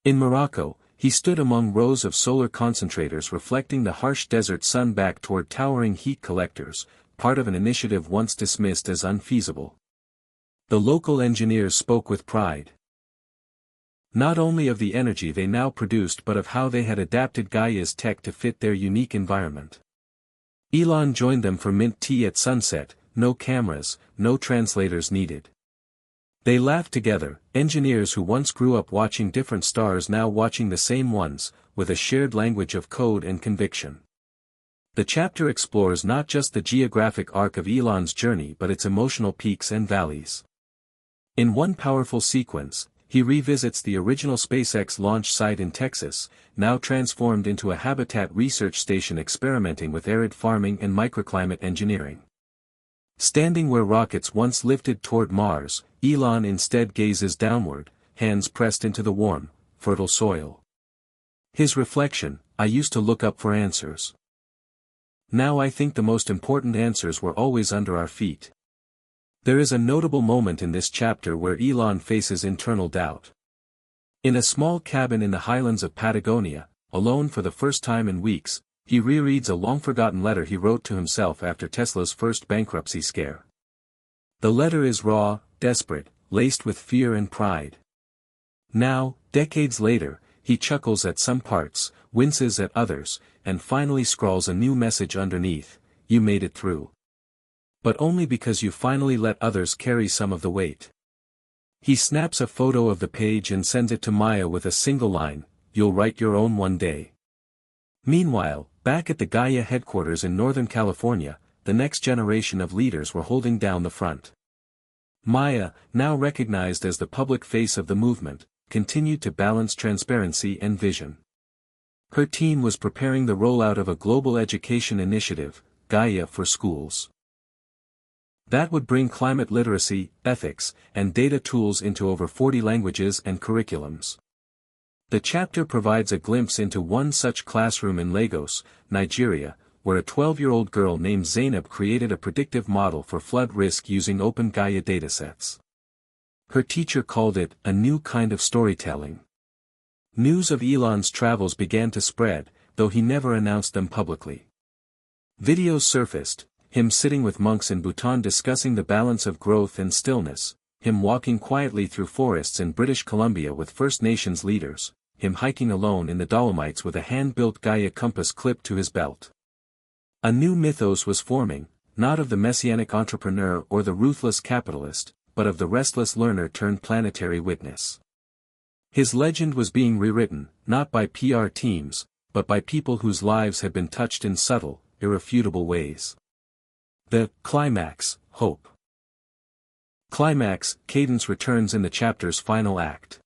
In Morocco, he stood among rows of solar concentrators reflecting the harsh desert sun back toward towering heat collectors, part of an initiative once dismissed as unfeasible. The local engineers spoke with pride. Not only of the energy they now produced but of how they had adapted Gaia's tech to fit their unique environment. Elon joined them for mint tea at sunset, no cameras, no translators needed. They laughed together, engineers who once grew up watching different stars now watching the same ones, with a shared language of code and conviction. The chapter explores not just the geographic arc of Elon's journey but its emotional peaks and valleys. In one powerful sequence, he revisits the original SpaceX launch site in Texas, now transformed into a habitat research station experimenting with arid farming and microclimate engineering. Standing where rockets once lifted toward Mars, Elon instead gazes downward, hands pressed into the warm, fertile soil. His reflection: "I used to look up for answers. Now I think the most important answers were always under our feet." There is a notable moment in this chapter where Elon faces internal doubt. In a small cabin in the highlands of Patagonia, alone for the first time in weeks, he rereads a long-forgotten letter he wrote to himself after Tesla's first bankruptcy scare. The letter is raw, desperate, laced with fear and pride. Now, decades later, he chuckles at some parts, winces at others, and finally scrawls a new message underneath: "You made it through. But only because you finally let others carry some of the weight." He snaps a photo of the page and sends it to Maya with a single line: "You'll write your own one day." Meanwhile, back at the Gaia headquarters in Northern California, the next generation of leaders were holding down the front. Maya, now recognized as the public face of the movement, continued to balance transparency and vision. Her team was preparing the rollout of a global education initiative, Gaia for Schools. That would bring climate literacy, ethics, and data tools into over 40 languages and curriculums. The chapter provides a glimpse into one such classroom in Lagos, Nigeria, where a 12-year-old girl named Zainab created a predictive model for flood risk using open Gaia datasets. Her teacher called it a new kind of storytelling. News of Elon's travels began to spread, though he never announced them publicly. Videos surfaced: him sitting with monks in Bhutan discussing the balance of growth and stillness, him walking quietly through forests in British Columbia with First Nations leaders, him hiking alone in the Dolomites with a hand-built Gaia compass clipped to his belt. A new mythos was forming, not of the messianic entrepreneur or the ruthless capitalist, but of the restless learner turned planetary witness. His legend was being rewritten, not by PR teams, but by people whose lives had been touched in subtle, irrefutable ways. The climax: hope. Climax, Cadence returns in the chapter's final act.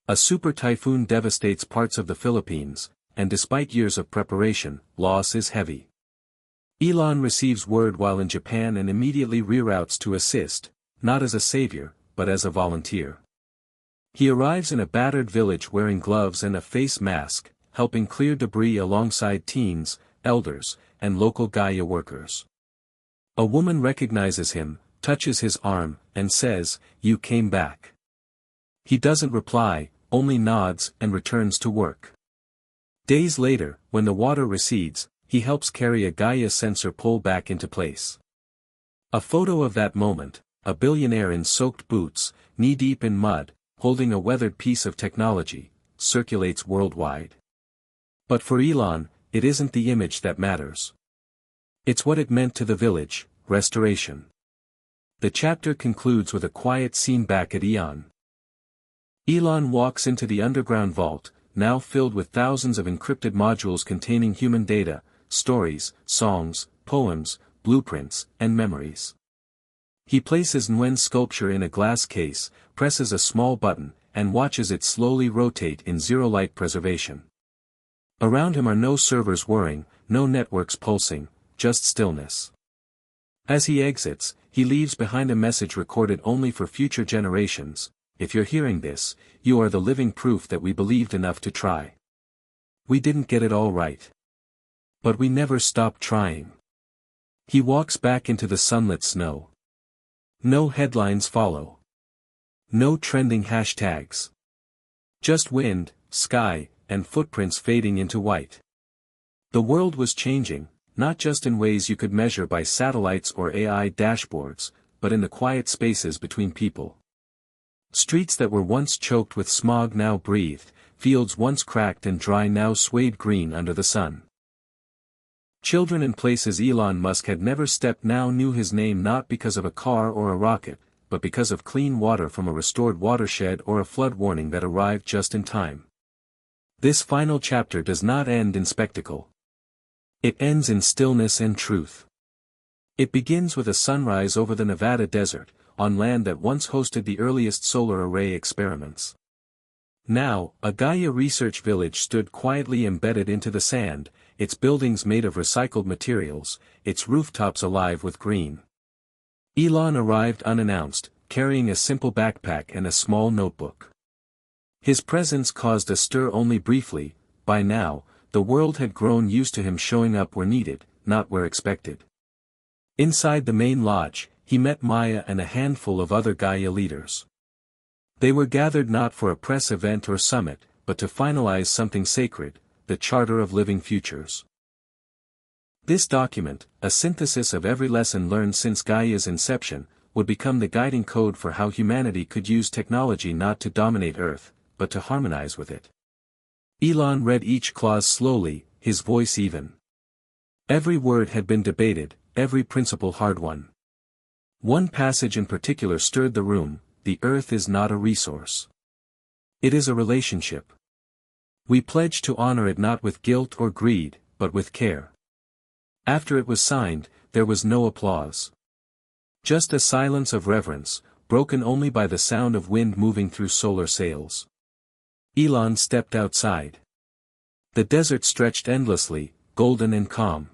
A super typhoon devastates parts of the Philippines, and despite years of preparation, loss is heavy. Elon receives word while in Japan and immediately reroutes to assist, not as a savior, but as a volunteer. He arrives in a battered village wearing gloves and a face mask, helping clear debris alongside teens, elders, and local Gaia workers. A woman recognizes him, touches his arm, and says, "You came back." He doesn't reply, only nods and returns to work. Days later, when the water recedes, he helps carry a Gaia sensor pole back into place. A photo of that moment, a billionaire in soaked boots, knee-deep in mud, holding a weathered piece of technology, circulates worldwide. But for Elon, it isn't the image that matters. It's what it meant to the village, restoration. The chapter concludes with a quiet scene back at Eon. Elon walks into the underground vault, now filled with thousands of encrypted modules containing human data, stories, songs, poems, blueprints, and memories. He places Nguyen's sculpture in a glass case, presses a small button, and watches it slowly rotate in zero-light preservation. Around him are no servers whirring, no networks pulsing, just stillness. As he exits, he leaves behind a message recorded only for future generations: "If you're hearing this, you are the living proof that we believed enough to try. We didn't get it all right. But we never stopped trying." He walks back into the sunlit snow. No headlines follow. No trending hashtags. Just wind, sky, and footprints fading into white. The world was changing, not just in ways you could measure by satellites or AI dashboards, but in the quiet spaces between people. Streets that were once choked with smog now breathed, fields once cracked and dry now swayed green under the sun. Children in places Elon Musk had never stepped now knew his name not because of a car or a rocket, but because of clean water from a restored watershed or a flood warning that arrived just in time. This final chapter does not end in spectacle. It ends in stillness and truth. It begins with a sunrise over the Nevada desert, on land that once hosted the earliest solar array experiments. Now, a Gaia research village stood quietly embedded into the sand, its buildings made of recycled materials, its rooftops alive with green. Elon arrived unannounced, carrying a simple backpack and a small notebook. His presence caused a stir only briefly. By now, the world had grown used to him showing up where needed, not where expected. Inside the main lodge, he met Maya and a handful of other Gaia leaders. They were gathered not for a press event or summit, but to finalize something sacred: the Charter of Living Futures. This document, a synthesis of every lesson learned since Gaia's inception, would become the guiding code for how humanity could use technology not to dominate Earth, but to harmonize with it. Elon read each clause slowly, his voice even. Every word had been debated, every principle hard-won. One passage in particular stirred the room: the Earth is not a resource. It is a relationship. We pledge to honor it not with guilt or greed, but with care. After it was signed, there was no applause. Just a silence of reverence, broken only by the sound of wind moving through solar sails. Elon stepped outside. The desert stretched endlessly, golden and calm.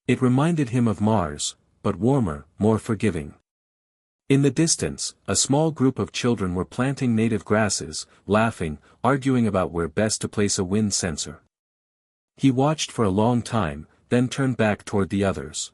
It reminded him of Mars, but warmer, more forgiving. In the distance, a small group of children were planting native grasses, laughing, arguing about where best to place a wind sensor. He watched for a long time, then turned back toward the others.